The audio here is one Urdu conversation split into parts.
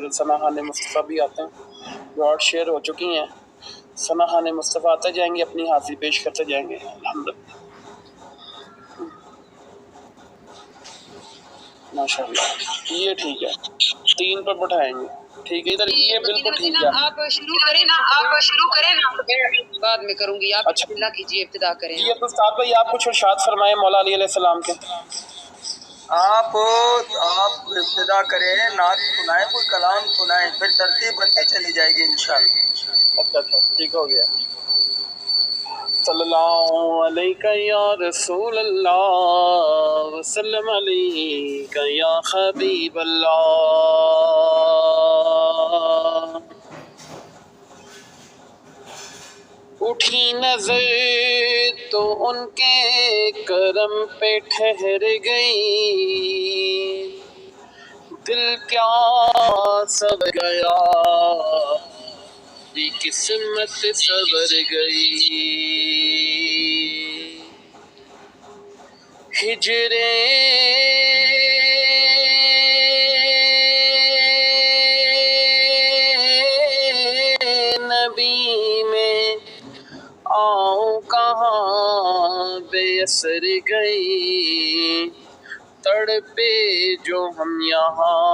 پھر ثناء مصطفیٰ بھی آتے ہیں جو آرٹ شیئر ہو چکی ہیں. ثناء مصطفیٰ آتے جائیں گے، اپنی حاضری پیش کرتے جائیں گے. الحمدللہ ماشاء اللہ. یہ ٹھیک ہے، 3 پر بٹھائیں گے. ٹھیک ہے، ادھر یہ بالکل ٹھیک ہے. آپ شروع کریں نا، آپ شروع کریں نا، بعد میں کروں گی. آپ اچھا بسم اللہ کیجیے، ابتدا کریں. جی استاد بھائی آپ کچھ ارشاد فرمائیں مولا علی علیہ السلام کے. آپ ابتدا کریں، نعت سنائیں، کوئی کلام سنائیں، پھر ترتیب بنتی چلی جائے گی انشاءاللہ. اچھا ٹھیک ہو گیا. صلی اللہ علیہ یا رسول اللہ وسلم علیہ یا حبیب اللہ. اٹھی نظر تو ان کے کرم پہ ٹھہر گئی، دل کیا سب گیا دی قسمت سور گئی. ہجرے نبی میں آؤں کہاں بے اثر گئی، تڑپے جو ہم یہاں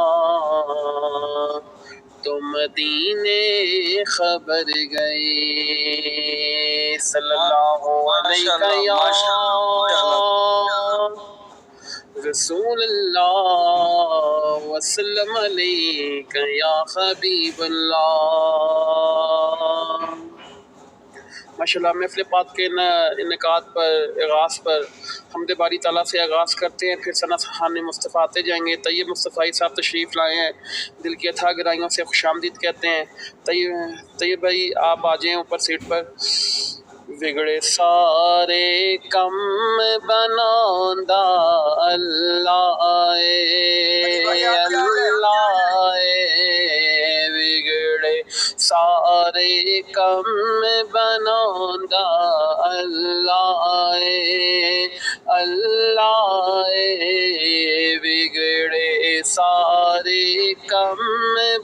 تو مدینے خبر گئے. صلی اللہ علیہ یا رسول اللہ وسلم علیہ یا حبیب اللہ. ماشاءاللہ محفل پاک کے انعقاد پر، آغاز پر حمد باری تعالیٰ سے آغاز کرتے ہیں، پھر ثناء مصطفیٰ آتے جائیں گے. طیب مصطفی صاحب تشریف لائے ہیں، دل کی اتھا گہرائیوں سے خوش آمدید کہتے ہیں. طیب بھائی آپ آ جائیں اوپر سیٹ پر. بگڑے سارے کم بناندہ اللہ اللہ، بگڑے سارے کم بناندہ اللہ اللہ، بگڑے سارے کم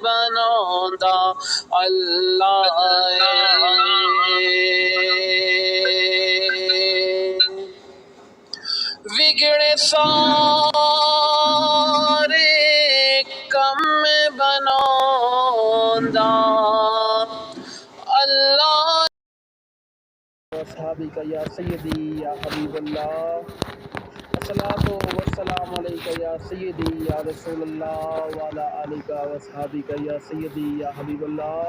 بناندہ اللہ. بگڑے سارے کم بناندہ اللہ. اصحابی کا یا سیدی یا حبیب اللہ، الصلاۃ والسلام علیکہ یا سیدی یا رسول اللہ وعلی آلک و اصحابک یا سیدی یا حبیب اللہ.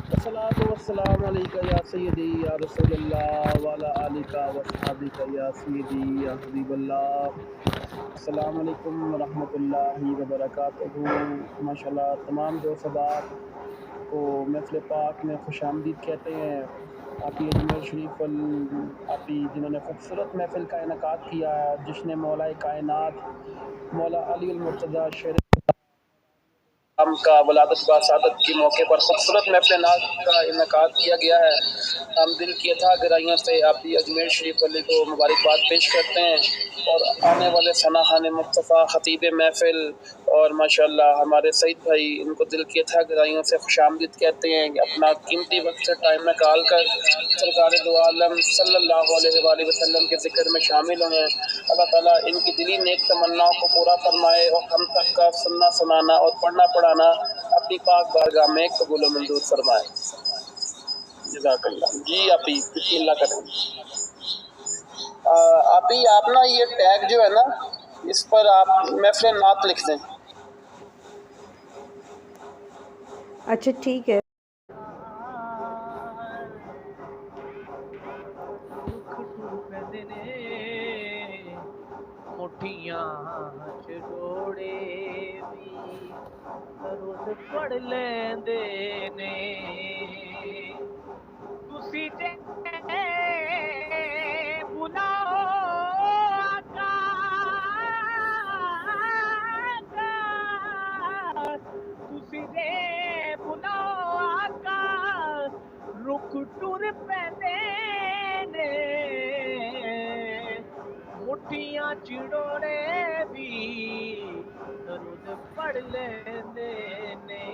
الصلاۃ والسلام علیکہ یا سیدی یا رسول اللہ وعلی آلک و اصحابک یا سیدی یا حبیب اللہ. السلام علیکم ورحمۃ اللہ وبرکاتہ. ماشاءاللہ تمام دوست احباب کو محفل پاک میں خوش آمدید کہتے ہیں. آپ ہی اجمیر شریف آپ ہی جنہوں نے خوبصورت محفل کا انعقاد کیا ہے، جشن مولا کائنات مولا علی المرتضیٰ شیر کا ولادت با سعادت کے موقع پر خوبصورت محفل نعت کا انعقاد کیا گیا ہے. ہم دل کی اتھا گہرائیوں سے آپ ہی اجمیر شریف علی کو مبارکباد پیش کرتے ہیں، اور آنے والے ثناء مصطفیٰ خطیب محفل اور ماشاءاللہ ہمارے سعید بھائی، ان کو دل کی اتھا گہرائیوں سے خوش آمدید کہتے ہیں. اپنا قیمتی وقت سے ٹائم نکال کر سرکار دو عالم صلی اللہ علیہ وآلہ وسلم کے ذکر میں شامل ہوئے ہیں. اللہ تعالیٰ ان کی دلی نیک تمناؤں کو پورا فرمائے، اور ہم تک کا سننا سنانا اور پڑھنا پڑھانا اپنی پاک بارگاہ میں قبول و منظور فرمائے. جزاک اللہ. جی آپ ہی بسم اللہ کریں. آپ ہی آپ نا یہ ٹیگ جو ہے نا، اس پر آپ محفل نعت لکھ دیں. اچھا ٹھیک ہے. مٹھیاں چڑوڑے بھی روز پڑھ لیندے نے، تسی جے بلاؤ آقا تسی جے بلاؤ آقا رک ٹر پیندے نے، مٹھیاں چڑوڑے بھی درود پڑھ لیندے نے.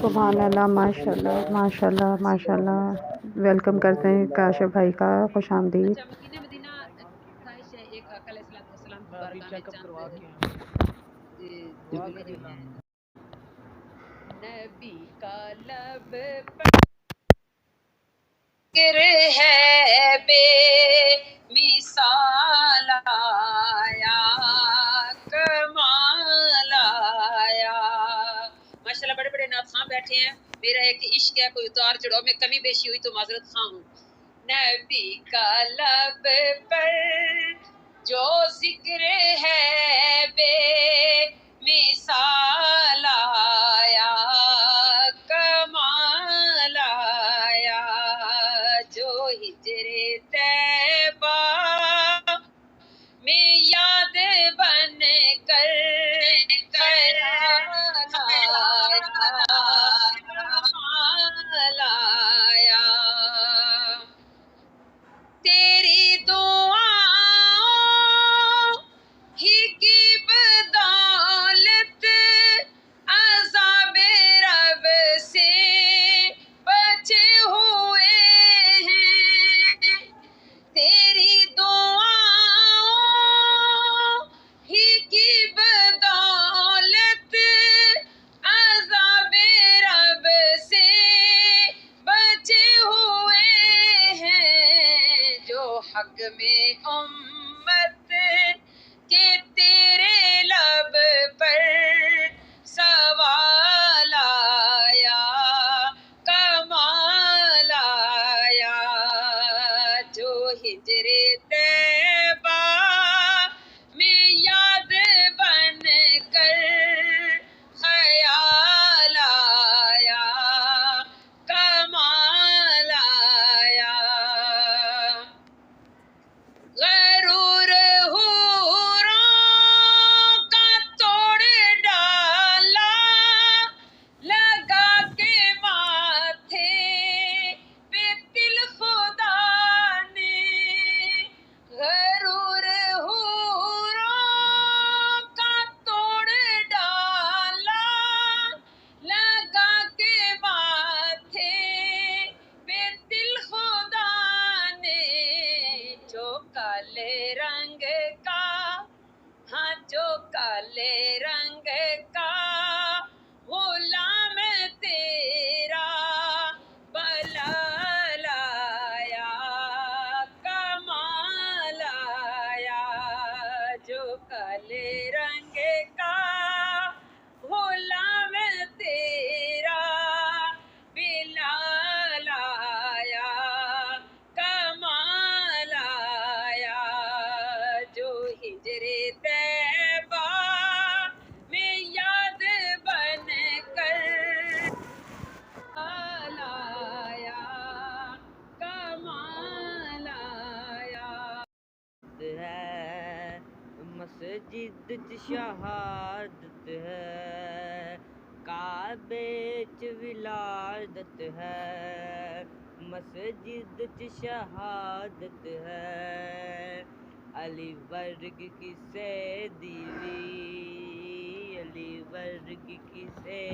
سبحان اللہ، ماشاء اللہ، ماشاء اللہ، ماشاء اللہ۔ ویلکم کرتے ہیں کاشف بھائی کا، خوش آمدید۔ اچھا مکینہ مدینہ خواہش ہے ایک آقا علیہ السلام کی میں ابھی بارگاہ میں چیک اپ کروا کے چند دعا جملے کرے جو نا ہیں نبی کا لب پر ذکر ہے بے مثال آیا کمال آیا۔ ماشاءاللہ بڑے بڑے نعت خواں بیٹھے ہیں، میرا ایک عشق ہے، کوئی اتار چڑھاؤ میں کمی بیشی ہوئی تو معذرت خواہ ہوں۔ نبی کا لب پر جو ذکر ہے بے مثال آیا کمال آیا جو ہجر طیبہ میں یاد بن کر خیال آیا کمال آیا تیری دعاؤں ہی کی بدولت عذاب رب سے بچے ہوئے ہیں تیری دعاؤں ہی کی بدولت عذاب رب سے بچے ہوئے ہیں جو حق میں امت کے تیرے لب پر سوال آیا کمال آیا جو ہجر طیبہ میں یاد بن کر خیال آیا کمال آیا غرور حوروں کا توڑ ڈالا لگا کے ماتھے پہ دل خدا نے غرور حوروں کا توڑ ڈالا لگا کے ماتھے پہ دل خدا نے جو کالے رنگ کا ہاں جو کالے رنگ کا غلام تیرا بلال آیا کمال آیا جو کالے رنگ کا غلام تیرا بلال آیا کمال آیا جو ہجر طیبہ میں یاد بن کر آیا کمال آیا ہے مسجد چ شہادت ہے کعبے چ ولادت ہے مسجد چ شہادت ہے علی ورگ کسے دیوی علی ورگ کسے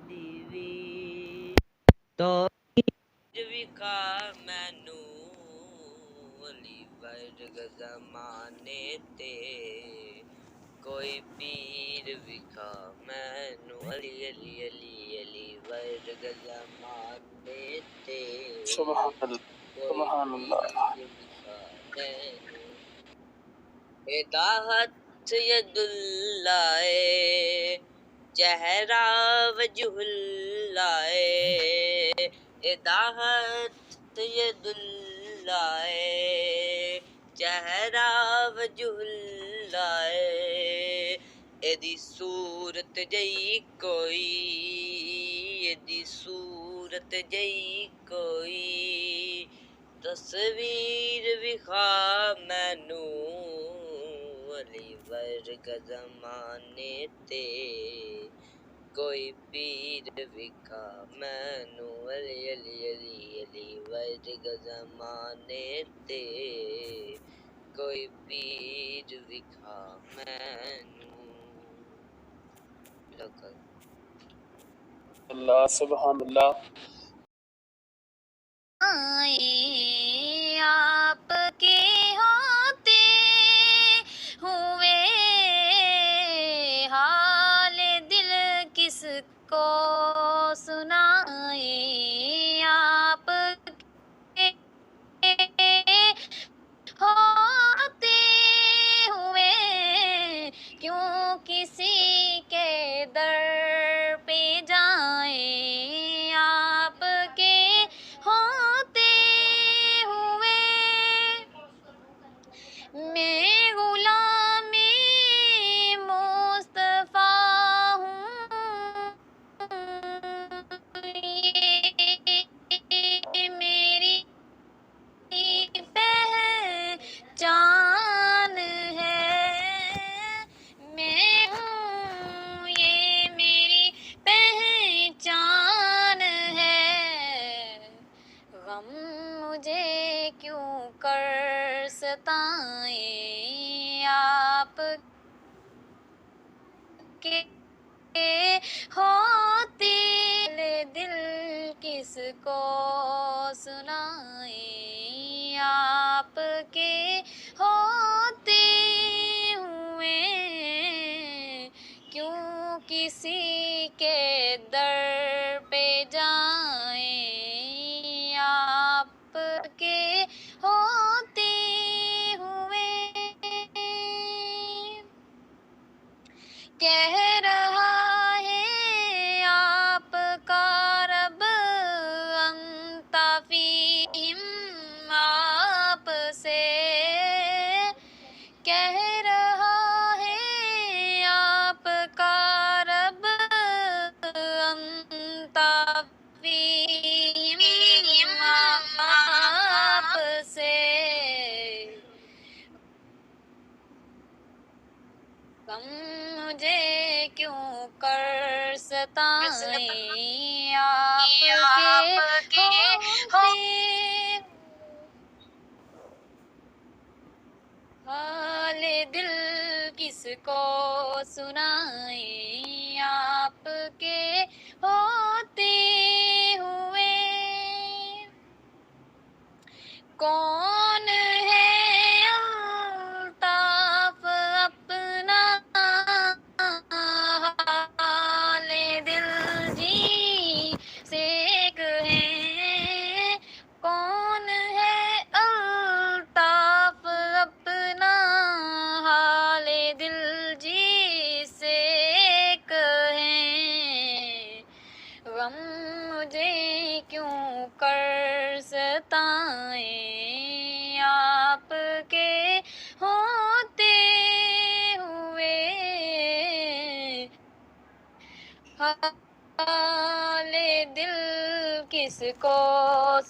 دیوی تو وکھا مینو علی ورگ زمانے تے کوئی پیر وکھا مینو علی علی علی علی ورگ زمانے تے سبحان اللہ کوئی سبحان اللہ پیر وکھا مینو اداحت یداللہ چہرہ وجہ اللہ اداحت یداللہ چہرہ وجہ اللہ ایدی صورت جئی کوئی ایدی صورت جئی کوئی تصویر وکھا مینو علی ورگا زمانے تے کوئی پیر وکھا مینو علی علی علی علی ورگا زمانے تے کوئی پیر وکھا مینو لگا اللہ سبحان اللہ. آپ کے ہوتے ہوئے حال دل کس کو سنائے آپ کے ہوتے ہوئے کیوں کسی کے در پہ جائیں آپ کے ہوتے ہوئے میں غلام مصطفیٰ ہوں یہ میری پہچان ہے میں ہوں یہ میری پہچان ہے غم مجھے کیوں کر ستائیں آپ کے ہوتے دل کس کو سنائیں آپ کے ہوتے ہوئے کیوں کسی کے در پہ جائیں آپ کے ہوتے ہوئے کہہ رہا ہے آپ کا رب انت فیہم آپ سے کہہ رہا ہے آپ کا رب انت فیہم آپ سے غم مجھے کیوں کر ستائیں آپ کے ہوتے حال دل کس کو سنائیں آپ کے ہوتے ہوئے کون ہے الطاف اپنا حال دل جی سے کہیں کون ہے الطاف اپنا حال دل جی سے کہیں غم مجھے کیوں کر ستائیں آپ کے ہوتے ہوئے حال دل کس کو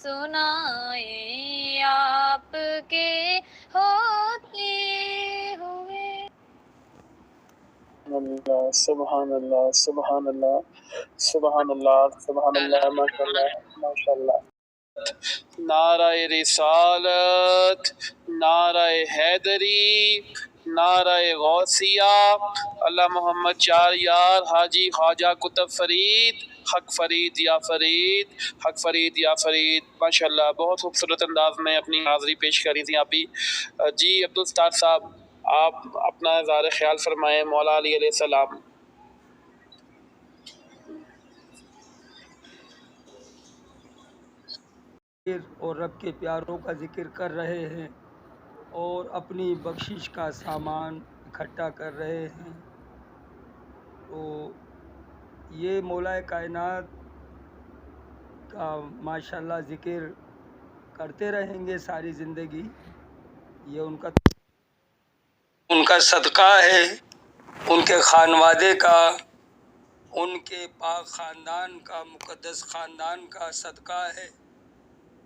سنائیں آپ کے ہوتے ہوئے اللہ سبحان اللہ سبحان اللہ سبحان اللہ سبحان اللہ ماشاء اللہ ماشاء اللہ. نعرہ رسالت، نعرہ حیدری، نعرہ غوثیہ، اللہ محمد چار یار حاجی خواجہ کتب فرید، حق فرید یا فرید، حق فرید یا فرید. ماشاءاللہ بہت خوبصورت انداز میں اپنی حاضری پیش کری تھی آپ بھی. جی عبدالستار صاحب آپ اپنا اظہار خیال فرمائیں مولا علی علیہ السلام. اور رب کے پیاروں کا ذکر کر رہے ہیں. اور اپنی بخشش کا سامان اکٹھا کر رہے ہیں۔ تو یہ مولا کائنات کا ماشاءاللہ ذکر کرتے رہیں گے ساری زندگی۔ یہ ان کا صدقہ ہے، ان کے خانوادے کا، ان کے پاک خاندان کا، مقدس خاندان کا صدقہ ہے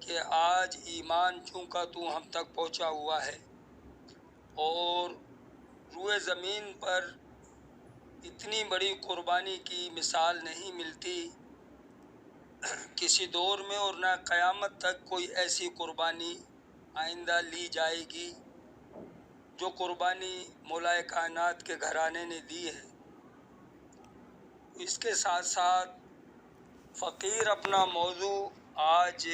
کہ آج ایمان چونکہ تو ہم تک پہنچا ہوا ہے، اور روئے زمین پر اتنی بڑی قربانی کی مثال نہیں ملتی کسی دور میں، اور نہ قیامت تک کوئی ایسی قربانی آئندہ لی جائے گی جو قربانی مولا کائنات کے گھرانے نے دی ہے۔ اس کے ساتھ ساتھ فقیر اپنا موضوع آج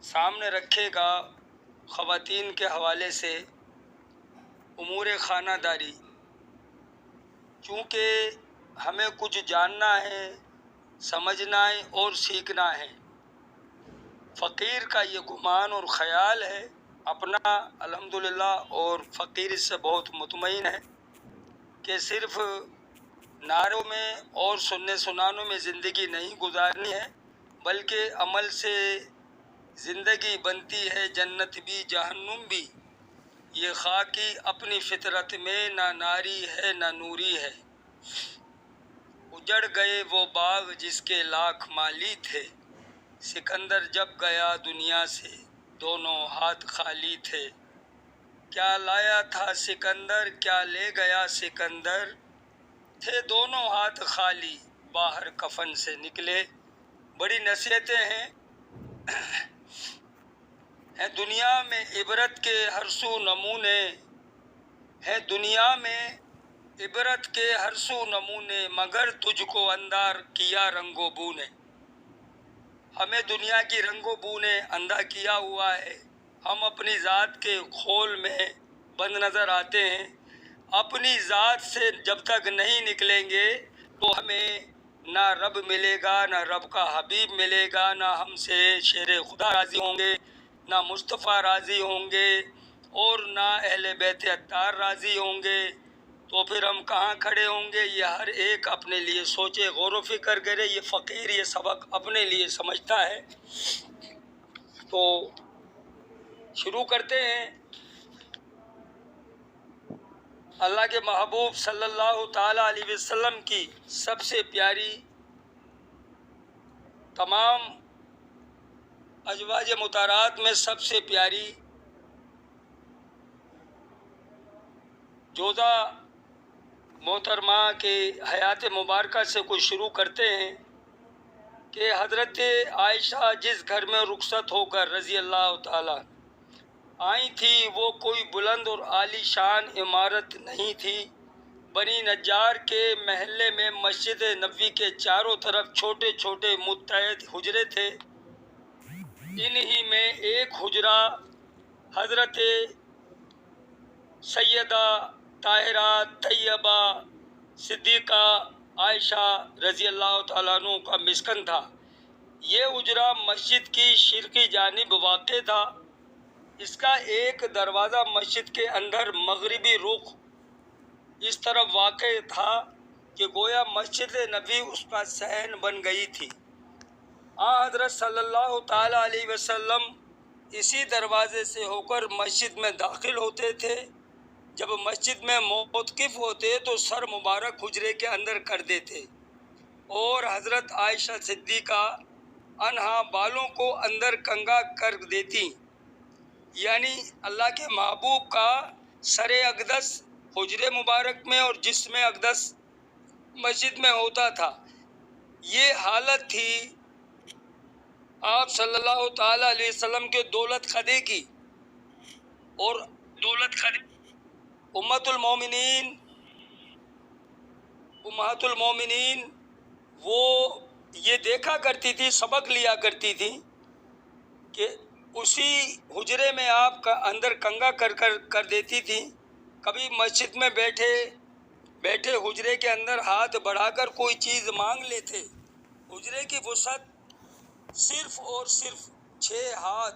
سامنے رکھے گا خواتین کے حوالے سے، امور خانہ داری۔ چونکہ ہمیں کچھ جاننا ہے، سمجھنا ہے اور سیکھنا ہے۔ فقیر کا یہ گمان اور خیال ہے اپنا الحمدللہ، اور فقیر اس سے بہت مطمئن ہے کہ صرف نعروں میں اور سننے سنانوں میں زندگی نہیں گزارنی ہے، بلکہ عمل سے زندگی بنتی ہے جنت بھی جہنم بھی۔ یہ خاکی اپنی فطرت میں نہ ناری ہے نہ نوری ہے، اجڑ گئے وہ باغ جس کے لاکھ مالی تھے، سکندر جب گیا دنیا سے دونوں ہاتھ خالی تھے۔ کیا لایا تھا سکندر کیا لے گیا سکندر، تھے دونوں ہاتھ خالی باہر کفن سے نکلے۔ بڑی نصیحتیں ہیں دنیا میں عبرت کے ہر سو نمونے، ہے دنیا میں عبرت کے ہر سو نمونے، مگر تجھ کو اندھا کیا رنگ و بو نے۔ ہمیں دنیا کی رنگ و بو نے اندھا کیا ہوا ہے، ہم اپنی ذات کے کھول میں بند نظر آتے ہیں۔ اپنی ذات سے جب تک نہیں نکلیں گے تو ہمیں نہ رب ملے گا، نہ رب کا حبیب ملے گا، نہ ہم سے شیر خدا راضی ہوں گے، نہ مصطفیٰ راضی ہوں گے، اور نہ اہل بیت عطار راضی ہوں گے۔ تو پھر ہم کہاں کھڑے ہوں گے؟ یہ ہر ایک اپنے لیے سوچے، غور و فکر کرے۔ یہ فقیر یہ سبق اپنے لیے سمجھتا ہے۔ تو شروع کرتے ہیں۔ اللہ کے محبوب صلی اللہ تعالی علیہ وسلم کی سب سے پیاری، تمام ازواج مطہرات میں سب سے پیاری جوزہ محترمہ کے حیات مبارکہ سے کچھ شروع کرتے ہیں کہ حضرت عائشہ جس گھر میں رخصت ہو کر رضی اللہ تعالی آئی تھی، وہ کوئی بلند اور عالی شان عمارت نہیں تھی۔ بنی نجار کے محلے میں مسجد نبوی کے چاروں طرف چھوٹے چھوٹے متحد حجرے تھے۔ انہی میں ایک حجرہ حضرت سیدہ طاہرہ طیبہ صدیقہ عائشہ رضی اللہ تعالیٰ عنہ کا مسکن تھا۔ یہ حجرہ مسجد کی شرقی جانب واقع تھا۔ اس کا ایک دروازہ مسجد کے اندر مغربی رخ اس طرف واقع تھا کہ گویا مسجد نبوی اس کا صحن بن گئی تھی۔ حضرت صلی اللہ تعالی علیہ وسلم اسی دروازے سے ہو کر مسجد میں داخل ہوتے تھے۔ جب مسجد میں موقف ہوتے تو سر مبارک حجرے کے اندر کر دیتے، اور حضرت عائشہ صدیقہ عنہا بالوں کو اندر کنگا کر دیتی، یعنی اللہ کے محبوب کا سر اقدس حجرے مبارک میں اور جسم اقدس مسجد میں ہوتا تھا۔ یہ حالت تھی آپ صلی اللہ تعالی علیہ وسلم کے دولت خدے کی، اور دولت خدے امہات المومنین وہ یہ دیکھا کرتی تھی، سبق لیا کرتی تھی کہ اسی حجرے میں آپ کا اندر کنگا کر دیتی تھی۔ کبھی مسجد میں بیٹھے حجرے کے اندر ہاتھ بڑھا کر کوئی چیز مانگ لیتے، حجرے کی وسعت صرف اور صرف 6 ہاتھ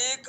1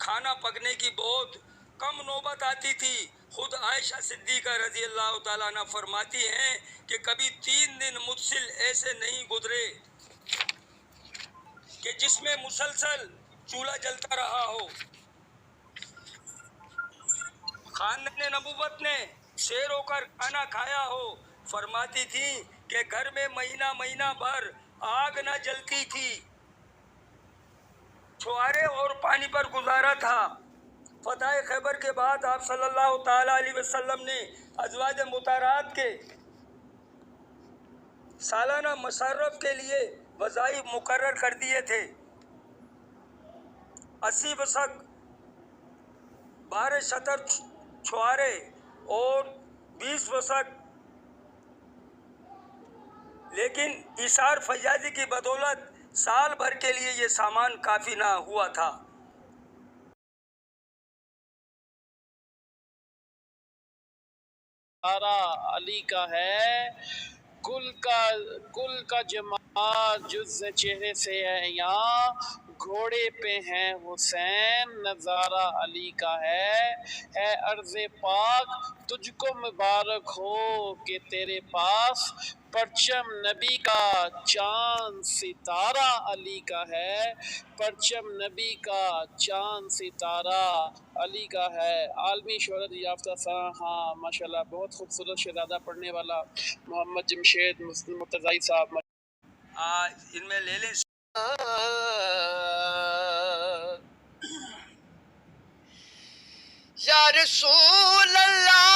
کھانا پکنے کی بہت کم نوبت آتی تھی۔ خود عائشہ صدیقہ رضی اللہ تعالیٰ عنہ فرماتی ہیں کہ کبھی 3 دن متصل ایسے نہیں گزرے کہ جس میں مسلسل چولہا جلتا رہا ہو۔ خاندان نبوت نے سیر ہو کر کھانا کھایا ہو۔ فرماتی تھی کہ گھر میں مہینہ بھر آگ نہ جلتی تھی، چھوارے اور پانی پر گزارا تھا۔ فتح خیبر کے بعد آپ صلی اللہ تعالی علیہ وسلم نے ازواج مطہرات کے سالانہ مصارف کے لیے وظائف مقرر کر دیے تھے۔ 80 وسق 12 شتر چھوارے اور 20 وسق، لیکن ایثار فیاضی کی بدولت سال بھر کے لیے یہ سامان کافی نہ ہوا تھا۔ سارا علی کا ہے، گل کا جمال جز چہرے سے ہے یہاں، گھوڑے پہ ہیں حسین نظارہ علی کا ہے عرض پاک تجھ کو مبارک ہو کہ تیرے پاس پرچم نبی کا چاند ستارہ علی کا ہے، پرچم نبی کا چاند ستارہ علی کا ہے۔ عالمی شہرت یافتہ ہاں ماشاءاللہ بہت خوبصورت شہزادہ پڑھنے والا محمد جمشید مرتضائی صاحب، ان میں لے لیں۔ یا رسول اللہ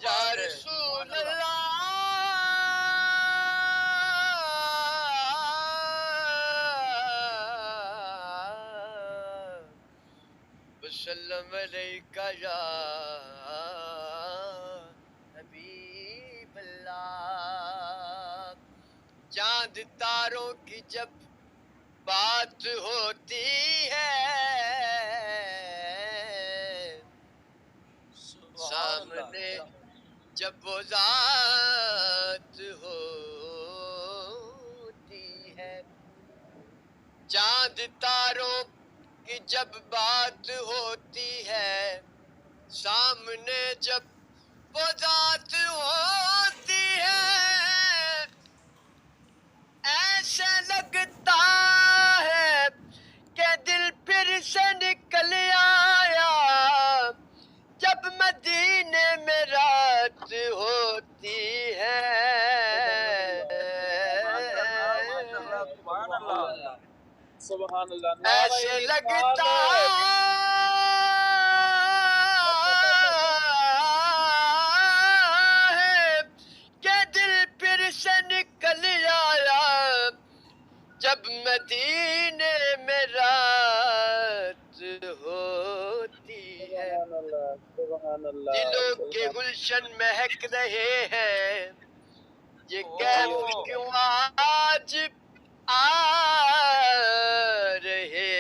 یا رسول اللہ وسلم علیکہ یا حبیب اللہ۔ چاند تاروں کی جب بات ہوتی ہے سامنے جب وہ ذات ہوتی ہے، چاند تاروں کی جب بات ہوتی ہے سامنے جب وہ ذات ہوتی ہے، ایسے لگتا ہے کہ دل پھر سے نکل آیا جب مدینے میں رات ہوتی ہے، سبحان اللہ۔ ایسے لگتا ہے کہ دل پھر سے نکل آیا جب مدینے میں رات ہوتی ہے، دلوں کے گلشن مہک رہے ہیں، یہ کیف کیوں آج آ رہے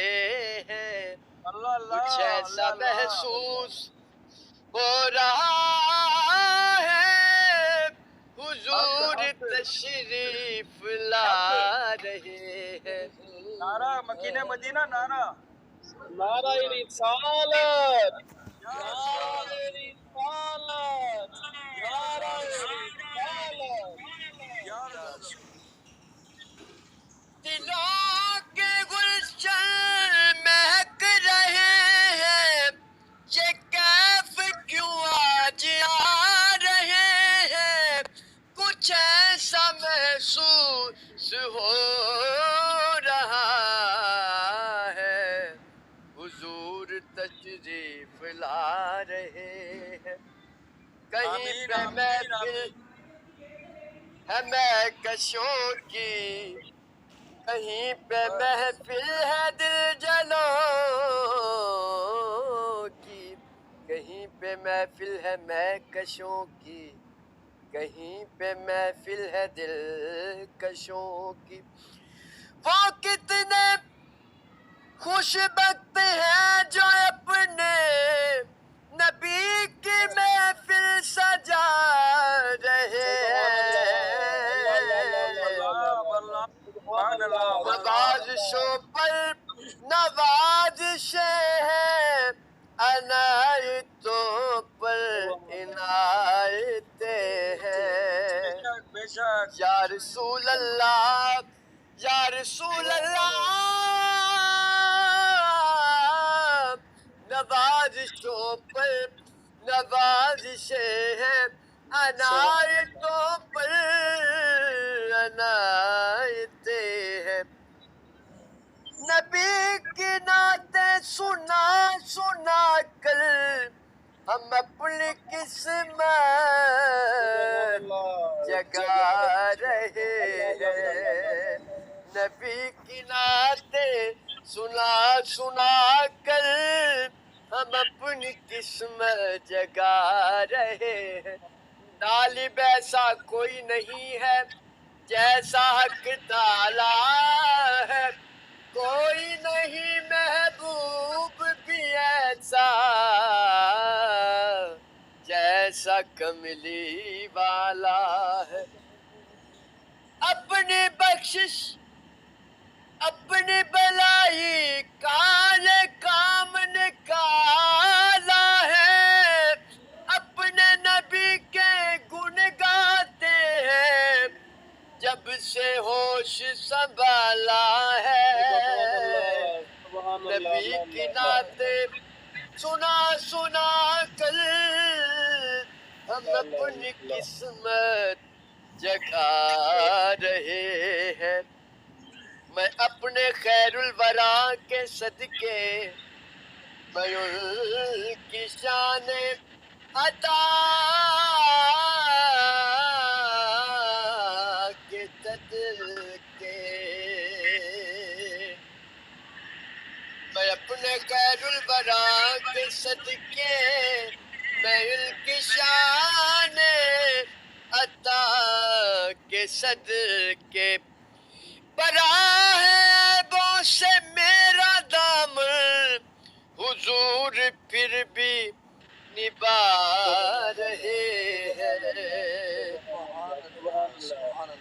ہیں، کچھ ایسا محسوس ہو رہا ہے حضور تشریف لا رہے ہیں۔ نعرہ مکین مدینہ، نعرہ نعرہ رسالت، نعرہ رسالت، نعرہ رسالت۔ دلوں کے گلشن مہک رہے ہیں، یہ کیف کیوں آج آ رہے ہیں، کچھ ایسا محسوس ہو رہا ہے حضور تشریف لا رہے ہیں، کہیں پہ محفل ہے مہکشوں کی، کہیں پہ محفل ہے دل جلوں کی، کہیں پہ محفل ہے مہکشوں کی، کہیں پہ محفل ہے دل کشوں کی، وہ کتنے خوش بخت ہیں جو اپنے نبی کی محفل سجا رہے نوازشوں پر نوازشیں ہیں عنایتوں پر عنایتیں ہیں یا رسول اللہ یا رسول اللہ نوازشوں پر نوازشیں ہیں عنایتوں پر عنایتیں ہیں نبی کی نعتیں سنا سنا کر ہم اپنی قسمت جگا رہے ہیں نبی کی نعتیں سنا سنا کر ہم اپنی قسمت جگا رہے ہیں طالب ایسا کوئی نہیں ہے جیسا حق تعالیٰ ہے کوئی نہیں محبوب بھی ایسا جیسا کملی والا ہے اپنی بخشش اپنی بلائی کالے کام نکالا ہے اپنے نبی کے گن گاتے ہیں جب سے ہوش سنبھالا ہے نبی کی نعتیں سنا سنا کر ہم اپنی قسمت جگا رہے ہیں میں اپنے خیر الورا کے صدقے میں ان کی شان عطا کے صدقے میں اپنے خیر الورا کے صدقے میں ان کی شان عطا کے صدقے براہ عیبوں سے میرا دامن حضور پھر بھی نبھا رہے ہیں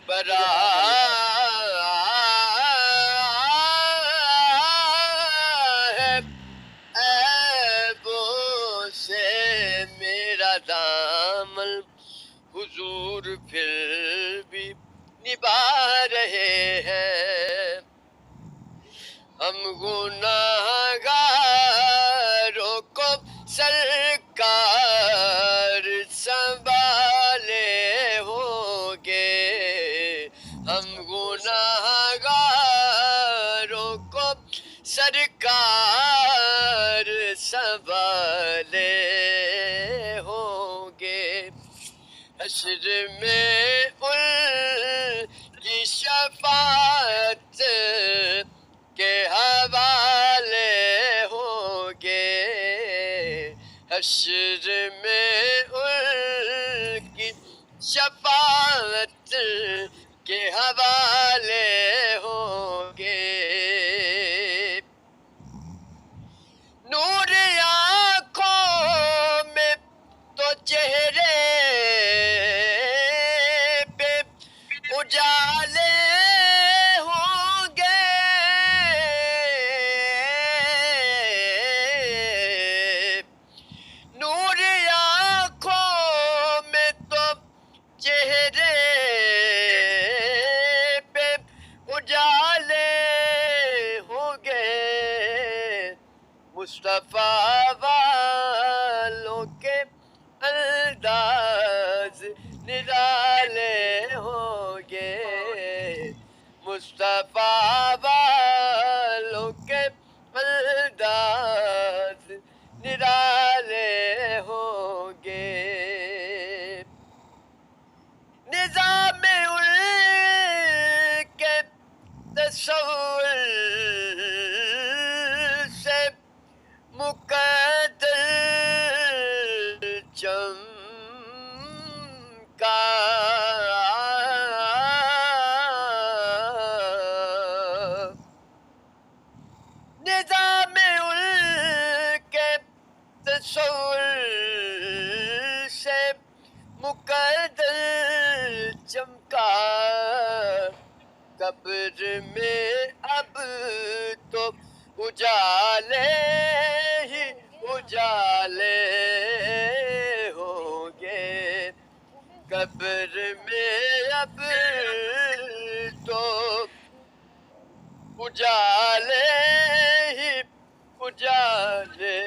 براہ عیبوں سے میرا دامن حضور پھر بھی نبھا رہے ہیں ہم گناہگاروں کو سرکار سنبھالے ہوں گے ہم گناہگاروں کو سرکار سنبھالے ہوں گے حشر میں ان کی شفاعت کے حوالے ہوں گے حشر میں ان کی شفاعت کے حوالے ہوں گے نور آنکھوں میں تو چہرے پہ اجالے ہوں گے نور آنکھوں میں تو چہرے پہ اجالے ہوں گے مصطفیٰ والوں کے انداز نرالے ہوں گے مصطفیٰ والوں کے انداز نرالے ہوں گے نظام ان کے تصور سے مقدر چمکا مقدر چمکا قبر میں اب تو اجالے ہی اجالے ہوں گے قبر میں اب تو اجالے ہی اجالے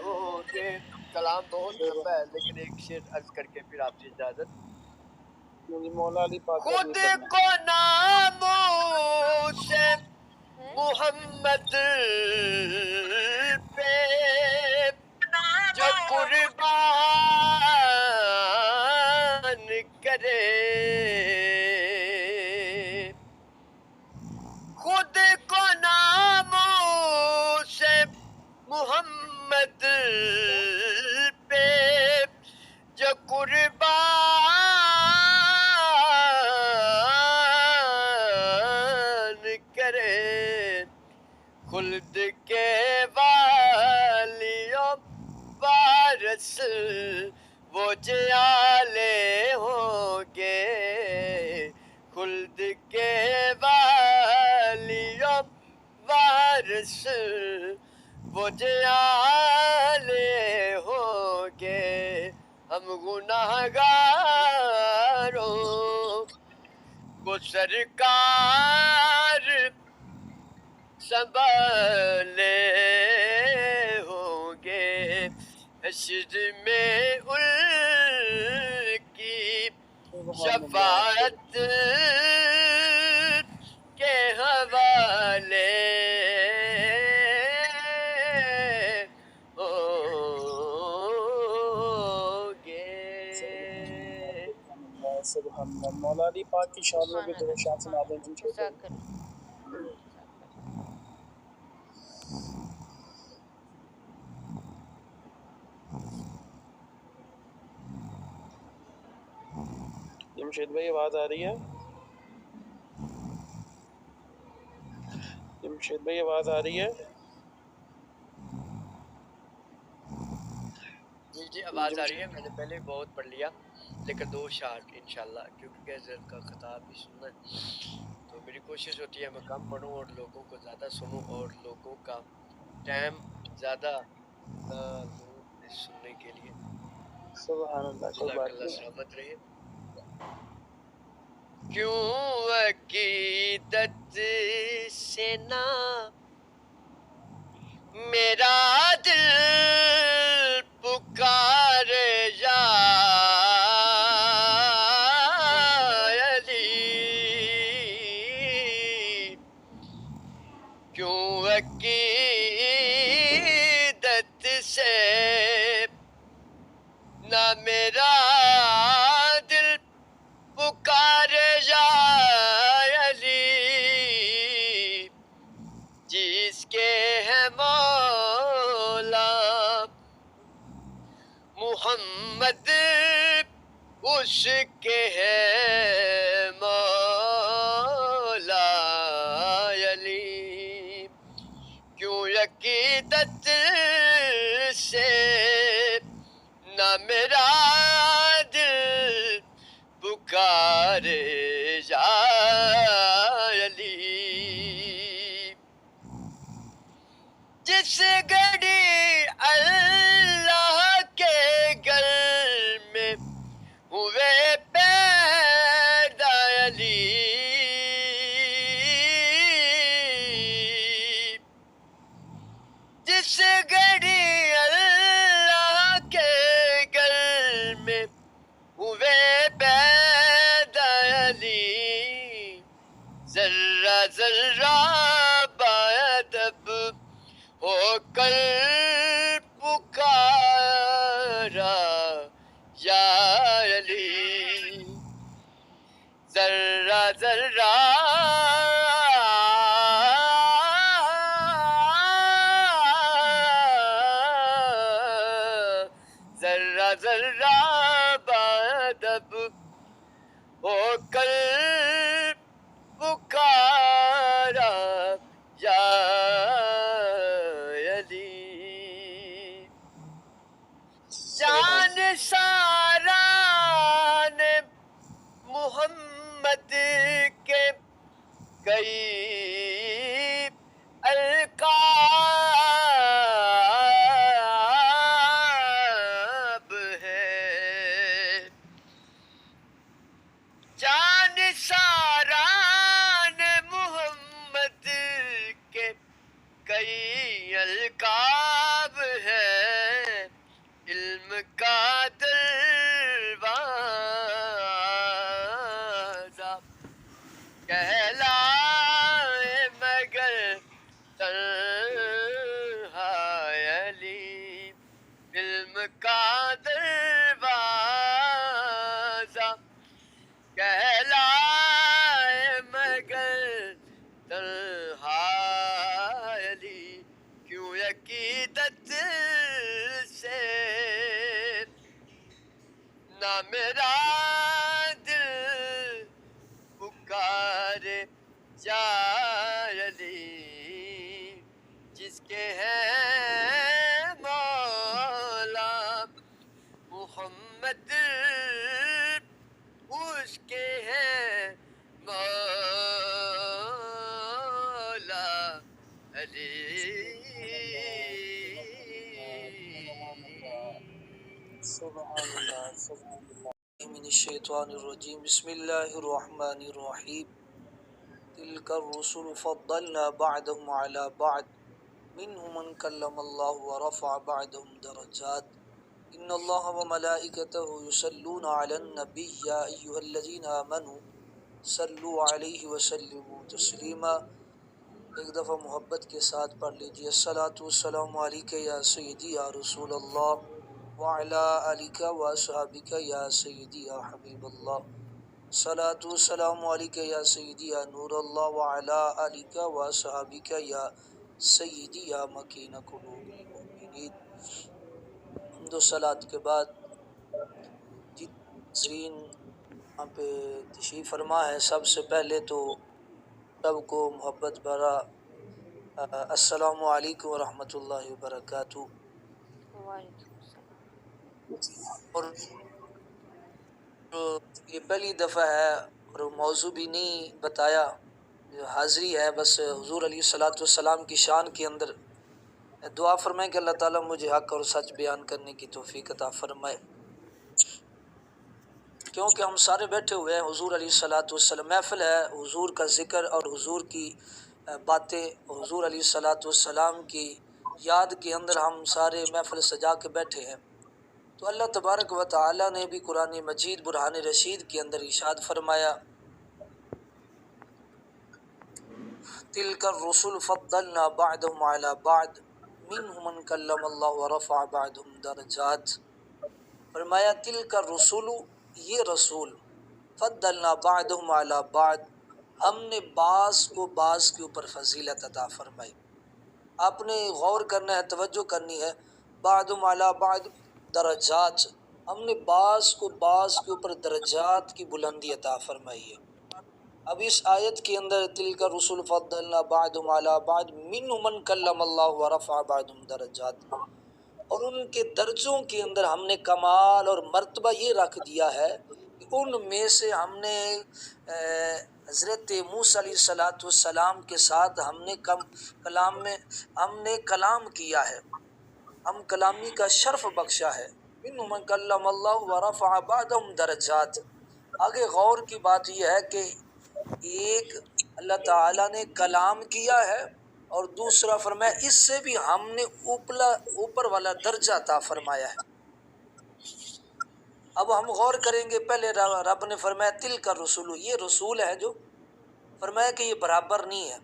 ہوں گے. کلام بہت لمبا ہے لیکن ایک شعر عرض کر کے پھر آپ سے اجازت. مولا علی پاک کا خود بھی کرنا. کو ناموں سے محمد پہ جو قربان کرے خود کو ناموں سے محمد پہ جو قربان کرے خلد کے والیوں وارث وہ جیالے ہوں گے خلد کے والیوں وارث وہ جیالے ہوں گے ہم گناہگاروں کو سرکار سنبھالے ہوں گے حشر میں ان کی شفاعت کے حوالے ہوں گے. سبحان اللہ. مولا علی پاک کی شانوں پہ درود شان سنا دیں جی. جزاک اللہ. جمشید بھائی آواز آ رہی ہے؟ جمشید بھائی آواز آ رہی ہے؟ جی آواز آ رہی ہے. میں نے پہلے بہت پڑھ لیا لیکن 2 شارٹ انشاءاللہ کیونکہ حضرت کا خطاب بھی سننا ہے تو میری کوشش ہوتی ہے میں کم پڑھوں اور لوگوں کو زیادہ سنوں اور لوگوں کا ٹائم زیادہ لوں سننے کے لیے. سبحان اللہ. کوئی جزاک بات اللہ نہیں. سلامت رہے. کیوں عقیدت سے نہ میرا دل پکارے یا علی کیوں عقیدت سے نہ میرا دل پکارے یا علی جس کے ہے مولا محمد اس کے ہے مولا علی کیوں عقیدت سے نہ میرا دل پکارے یا علی جس گھڑی اللہ کے گھر میں ہوئے پیدا علی جس گھڑی اللہ کے گھر میں ہوئے پیدا علی ذرہ ذرہ بادب ہو کر پکارا یا علی ذرہ ذرہ ذرہ ذرہ بادب ہو کر پکارا یا علی جان سا دروازہ کہلائے مگر تنہا علی، علم کا دروازہ کہلائے مگر تنہا علی، کیوں عقیدت سے نہ میرا دل پکارے جا علی، جس کے ہیں مولا محمد اس کے ہیں مولا علی۔ من الشیطان الرجیم بسم اللہ الرحمن الرحیم تلک الرسل فضلنا بعضهم على بعض منهم من کلم اللہ ورفع بعضهم درجات ان اللہ وملائکته یصلون علی النبی یا ایھا الذین آمنوا صلوا علیہ وسلموا تسلیما۔ ایک دفعہ محبت کے ساتھ پڑھ لیجیے، الصلاۃ والسلام علیک یا سیدی یا رسول اللہ وعلی آلک واصحابک یا سیدی یا حبیب اللہ، الصلاۃ والسلام علیک یا سیدی یا نور اللہ وعلی آلک واصحابک یا سیدی یا مکین قلوب المؤمنین۔ حمد و صلات کے بعد جترین یہاں پہ تشریف فرما ہے، سب سے پہلے تو سب کو محبت بھرا السلام علیکم ورحمۃ اللہ وبرکاتہ۔ اور یہ پہلی دفعہ ہے اور موضوع بھی نہیں بتایا، حاضری ہے بس حضور علیہ الصلوۃ والسلام کی شان کے اندر۔ دعا فرمائیں کہ اللہ تعالیٰ مجھے حق اور سچ بیان کرنے کی توفیق عطا فرمائے، کیونکہ ہم سارے بیٹھے ہوئے ہیں حضور علیہ الصلوۃ والسلام، محفل ہے حضور کا ذکر اور حضور کی باتیں، حضور علیہ الصلوۃ والسلام کی یاد کے اندر ہم سارے محفل سجا کے بیٹھے ہیں۔ تو اللہ تبارک و تعالیٰ نے بھی قرآن مجید برہان رشید کے اندر ارشاد فرمایا، تلک الرسل فضلنا بعضهم علی بعض منهم من کلم اللہ ورفع بعضهم درجات۔ فرمایا تلک الرسل، یہ رسول، فضلنا بعضهم علی بعض، ہم نے بعض کو بعض کے اوپر فضیلت عطا فرمائی۔ آپ نے غور کرنا ہے، توجہ کرنی ہے، بعضهم علی بعض درجات، ہم نے بعض کو بعض کے اوپر درجات کی بلندی عطا فرمائی ہے۔ اب اس آیت کے اندر تلک الرسل فضلنا بعضهم علی بعض منهم من کلم اللہ ورفع بعضهم درجات، اور ان کے درجوں کے اندر ہم نے کمال اور مرتبہ یہ رکھ دیا ہے کہ ان میں سے ہم نے حضرت موسیٰ علیہ السلام کے ساتھ ہم نے کلام کیا ہے، ہم کلامی کا شرف بخشا ہے۔ منهم من کلم اللہ ورفع بعضهم درجات۔ آگے غور کی بات یہ ہے کہ ایک اللہ تعالیٰ نے کلام کیا ہے اور دوسرا فرمایا اس سے بھی ہم نے اوپر والا درجہ عطا فرمایا ہے۔ اب ہم غور کریں گے، پہلے رب نے فرمایا تلک الرسل، یہ رسول ہے، جو فرمایا کہ یہ برابر نہیں ہے،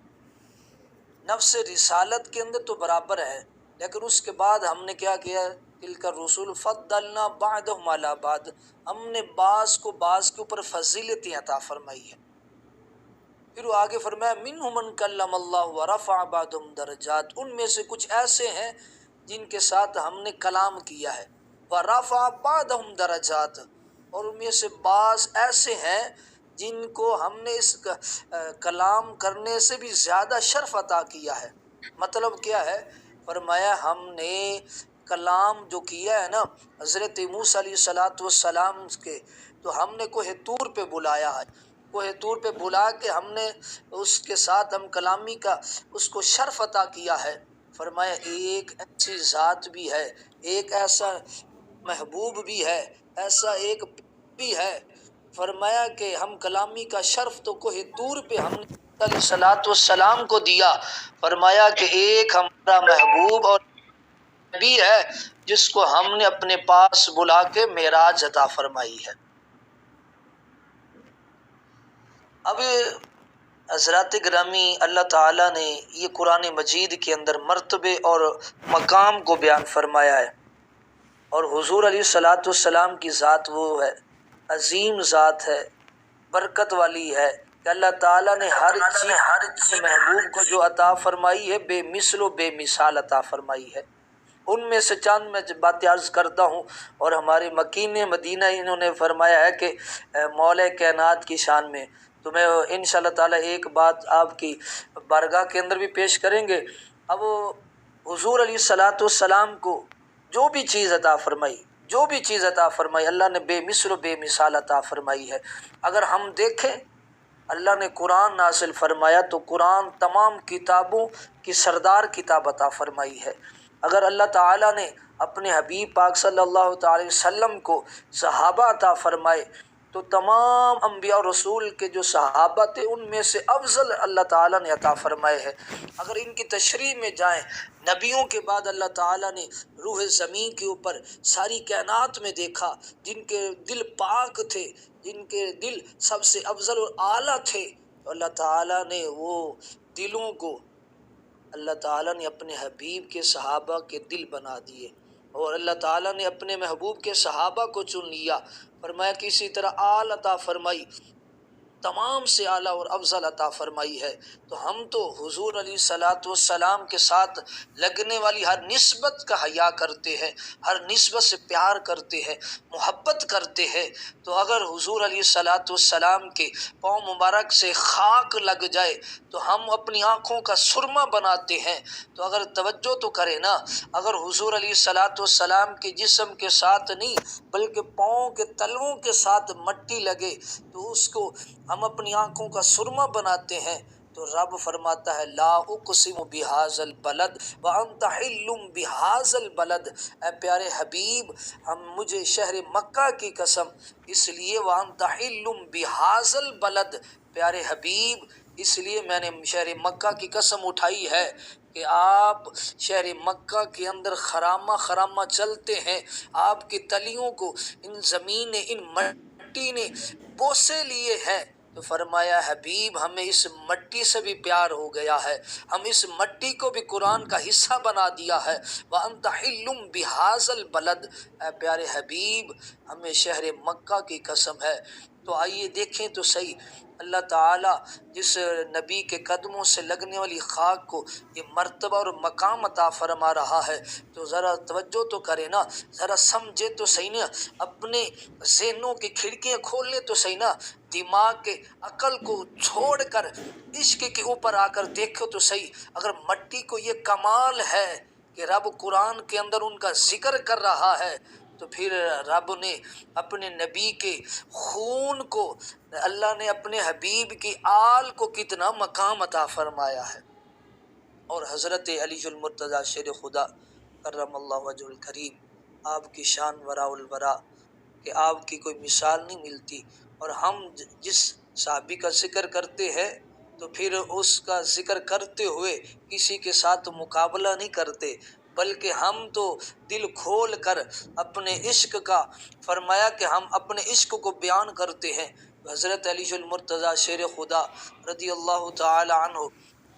نفس رسالت کے اندر تو برابر ہے، لیکن اس کے بعد ہم نے کیا کیا، تلک الرسل فضلنا بعضهم علی بعض، ہم نے بعض کو بعض کے اوپر فضیلتیں عطا فرمائی ہے۔ پھر وہ آگے فرمایا منهم من کلم اللہ ورفع بعضهم درجات، ان میں سے کچھ ایسے ہیں جن کے ساتھ ہم نے کلام کیا ہے، ورفع بعضهم درجات، اور ان میں سے بعض ایسے ہیں جن کو ہم نے اس کلام کرنے سے بھی زیادہ شرف عطا کیا ہے۔ مطلب کیا ہے، فرمایا ہم نے کلام جو کیا ہے نا حضرت موسیٰ علیہ السلام کے، تو ہم نے کوہ طور پہ بلایا ہے، کوہ طور پہ بلا کے ہم نے اس کے ساتھ ہم کلامی کا اس کو شرف عطا کیا ہے۔ فرمایا ایک ایسی ذات بھی ہے، ایک ایسا محبوب بھی ہے، ایسا ایک بھی ہے، فرمایا کہ ہم کلامی کا شرف تو کوہ طور پہ ہم نے علیہ السلام کو دیا، فرمایا کہ ایک ہمارا محبوب اور نبی ہے جس کو ہم نے اپنے پاس بلا کے معراج عطا فرمائی ہے۔ اب حضرات گرامی، اللہ تعالیٰ نے یہ قرآن مجید کے اندر مرتبے اور مقام کو بیان فرمایا ہے، اور حضور علیہ الصلاۃ والسلام کی ذات وہ ہے، عظیم ذات ہے، برکت والی ہے کہ اللہ تعالیٰ نے ہر چیز محبوب کو جو عطا فرمائی ہے بے مثل و بے مثال عطا فرمائی ہے۔ ان میں سے چند میں باتیں عرض کرتا ہوں، اور ہمارے مکین مدینہ انہوں نے فرمایا ہے کہ مولا کائنات کی شان میں، تو میں انشاءاللہ تعالیٰ ایک بات آپ کی بارگاہ کے اندر بھی پیش کریں گے۔ اب حضور علیہ الصلاۃ والسلام کو جو بھی چیز عطا فرمائی اللہ نے بے مثل و بے مثال عطا فرمائی ہے۔ اگر ہم دیکھیں، اللہ نے قرآن نازل فرمایا تو قرآن تمام کتابوں کی سردار کتاب عطا فرمائی ہے۔ اگر اللہ تعالیٰ نے اپنے حبیب پاک صلی اللہ تعالی وسلم کو صحابہ عطا فرمائے تو تمام انبیاء اور رسول کے جو صحابہ تھے ان میں سے افضل اللہ تعالیٰ نے عطا فرمائے ہیں۔ اگر ان کی تشریح میں جائیں، نبیوں کے بعد اللہ تعالیٰ نے روح زمین کے اوپر ساری کائنات میں دیکھا جن کے دل پاک تھے، جن کے دل سب سے افضل اور اعلیٰ تھے، تو اللہ تعالیٰ نے وہ دلوں کو اللہ تعالیٰ نے اپنے حبیب کے صحابہ کے دل بنا دیے، اور اللہ تعالیٰ نے اپنے محبوب کے صحابہ کو چن لیا۔ فرمایا کہ اسی طرح آل عطا فرمائی، تمام سے اعلیٰ اور افضل عطا فرمائی ہے۔ تو ہم تو حضور علیہ الصلاۃ والسلام کے ساتھ لگنے والی ہر نسبت کا حیا کرتے ہیں، ہر نسبت سے پیار کرتے ہیں، محبت کرتے ہیں۔ تو اگر حضور علیہ الصلاۃ والسلام کے پاؤں مبارک سے خاک لگ جائے تو ہم اپنی آنکھوں کا سرما بناتے ہیں۔ تو اگر توجہ تو کرے نا، اگر حضور علیہ الصلاۃ والسلام کے جسم کے ساتھ نہیں بلکہ پاؤں کے تلووں کے ساتھ مٹی لگے تو اس کو ہم اپنی آنکھوں کا سرما بناتے ہیں۔ تو رب فرماتا ہے لا اقسم بہذا البلد وانت حل بہذا البلد، اے پیارے حبیب مجھے شہر مکہ کی قسم، اس لیے وانت حل بہذا البلد، پیارے حبیب اس لیے میں نے شہر مکہ کی قسم اٹھائی ہے کہ آپ شہر مکہ کے اندر خرامہ خرامہ چلتے ہیں، آپ کی تلیوں کو ان زمین نے، ان مٹی نے بوسے لیے ہیں۔ تو فرمایا حبیب ہمیں اس مٹی سے بھی پیار ہو گیا ہے، ہم اس مٹی کو بھی قرآن کا حصہ بنا دیا ہے۔ وَأَنْتَ حِلٌّ بِهَذَا الْبَلَدِ، اے پیارے حبیب ہمیں شہر مکہ کی قسم ہے۔ تو آئیے دیکھیں تو صحیح، اللہ تعالیٰ جس نبی کے قدموں سے لگنے والی خاک کو یہ مرتبہ اور مقام عطا فرما رہا ہے، تو ذرا توجہ تو کرے نا، ذرا سمجھے تو صحیح نا، اپنے ذہنوں کی کھڑکیاں کھول لے تو صحیح نا، دماغ کے عقل کو چھوڑ کر عشق کے اوپر آ کر دیکھو تو صحیح۔ اگر مٹی کو یہ کمال ہے کہ رب قرآن کے اندر ان کا ذکر کر رہا ہے، تو پھر رب نے اپنے نبی کے خون کو، اللہ نے اپنے حبیب کی آل کو کتنا مقام عطا فرمایا ہے۔ اور حضرت علی المرتضیٰ شیر خدا کرم اللہ وجہ الکریم، آپ کی شان وراء الورا کہ آپ کی کوئی مثال نہیں ملتی۔ اور ہم جس صحابی کا ذکر کرتے ہیں تو پھر اس کا ذکر کرتے ہوئے کسی کے ساتھ مقابلہ نہیں کرتے، بلکہ ہم تو دل کھول کر اپنے عشق کا فرمایا کہ ہم اپنے عشق کو بیان کرتے ہیں۔ حضرت علی المرتضیٰ شیر خدا رضی اللہ تعالی عنہ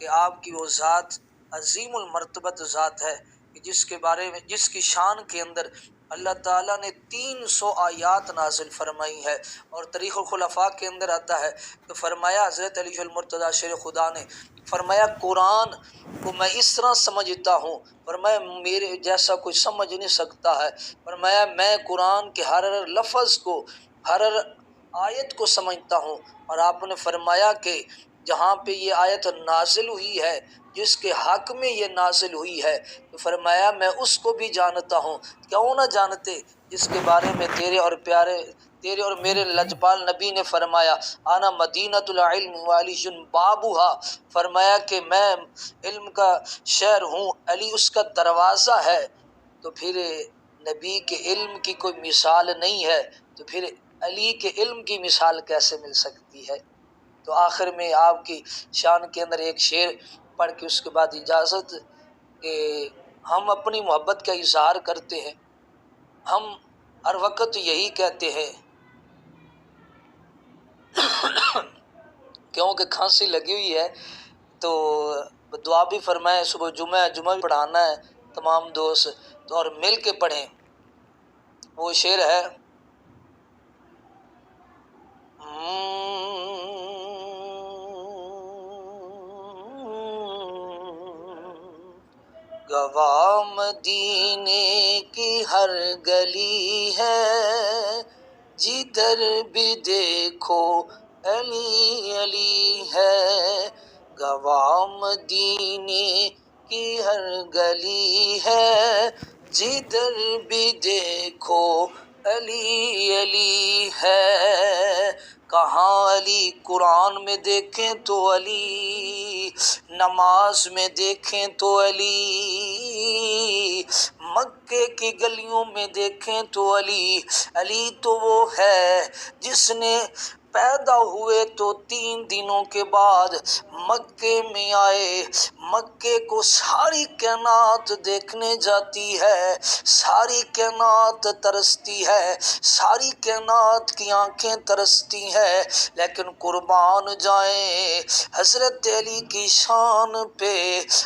کہ آپ کی وہ ذات عظیم المرتبت ذات ہے کہ جس کے بارے میں، جس کی شان کے اندر اللہ تعالیٰ نے 300 آیات نازل فرمائی ہے۔ اور تاریخ الخلفاء کے اندر آتا ہے تو فرمایا حضرت علی المرتضیٰ شیر خدا نے فرمایا قرآن کو میں اس طرح سمجھتا ہوں، فرمایا میرے جیسا کوئی سمجھ نہیں سکتا ہے، فرمایا میں قرآن کے ہر لفظ کو، ہر آیت کو سمجھتا ہوں۔ اور آپ نے فرمایا کہ جہاں پہ یہ آیت نازل ہوئی ہے، جس کے حق میں یہ نازل ہوئی ہے، تو فرمایا میں اس کو بھی جانتا ہوں، کیوں نہ جانتے جس کے بارے میں تیرے اور میرے لجپال نبی نے فرمایا انا مدینۃ العلم وعلی بابھا، فرمایا کہ میں علم کا شہر ہوں، علی اس کا دروازہ ہے۔ تو پھر نبی کے علم کی کوئی مثال نہیں ہے، تو پھر علی کے علم کی مثال کیسے مل سکتی ہے؟ تو آخر میں آپ کی شان کے اندر ایک شعر پڑھ کے اس کے بعد اجازت کہ ہم اپنی محبت کا اظہار کرتے ہیں، ہم ہر وقت یہی کہتے ہیں کیونکہ کھانسی لگی ہوئی ہے تو دعا بھی فرمائیں، صبح جمعہ بھی پڑھانا ہے تمام دوست تو، اور مل کے پڑھیں۔ وہ شعر ہے گواہ مدینے کی ہر گلی ہے، جدھر بھی دیکھو علی علی ہے، گواہ مدینے کی ہر گلی ہے، جدھر بھی دیکھو علی علی ہے، کہاں علی قرآن میں دیکھیں تو علی، نماز میں دیکھیں تو علی، مکے کی گلیوں میں دیکھیں تو علی، علی تو وہ ہے جس نے پیدا ہوئے تو 3 دنوں کے بعد مکے میں آئے، مکے کو ساری کائنات دیکھنے جاتی ہے، ساری کائنات ترستی ہے، ساری کائنات کی آنکھیں ترستی ہیں، لیکن قربان جائیں حضرت علی کی شان پہ،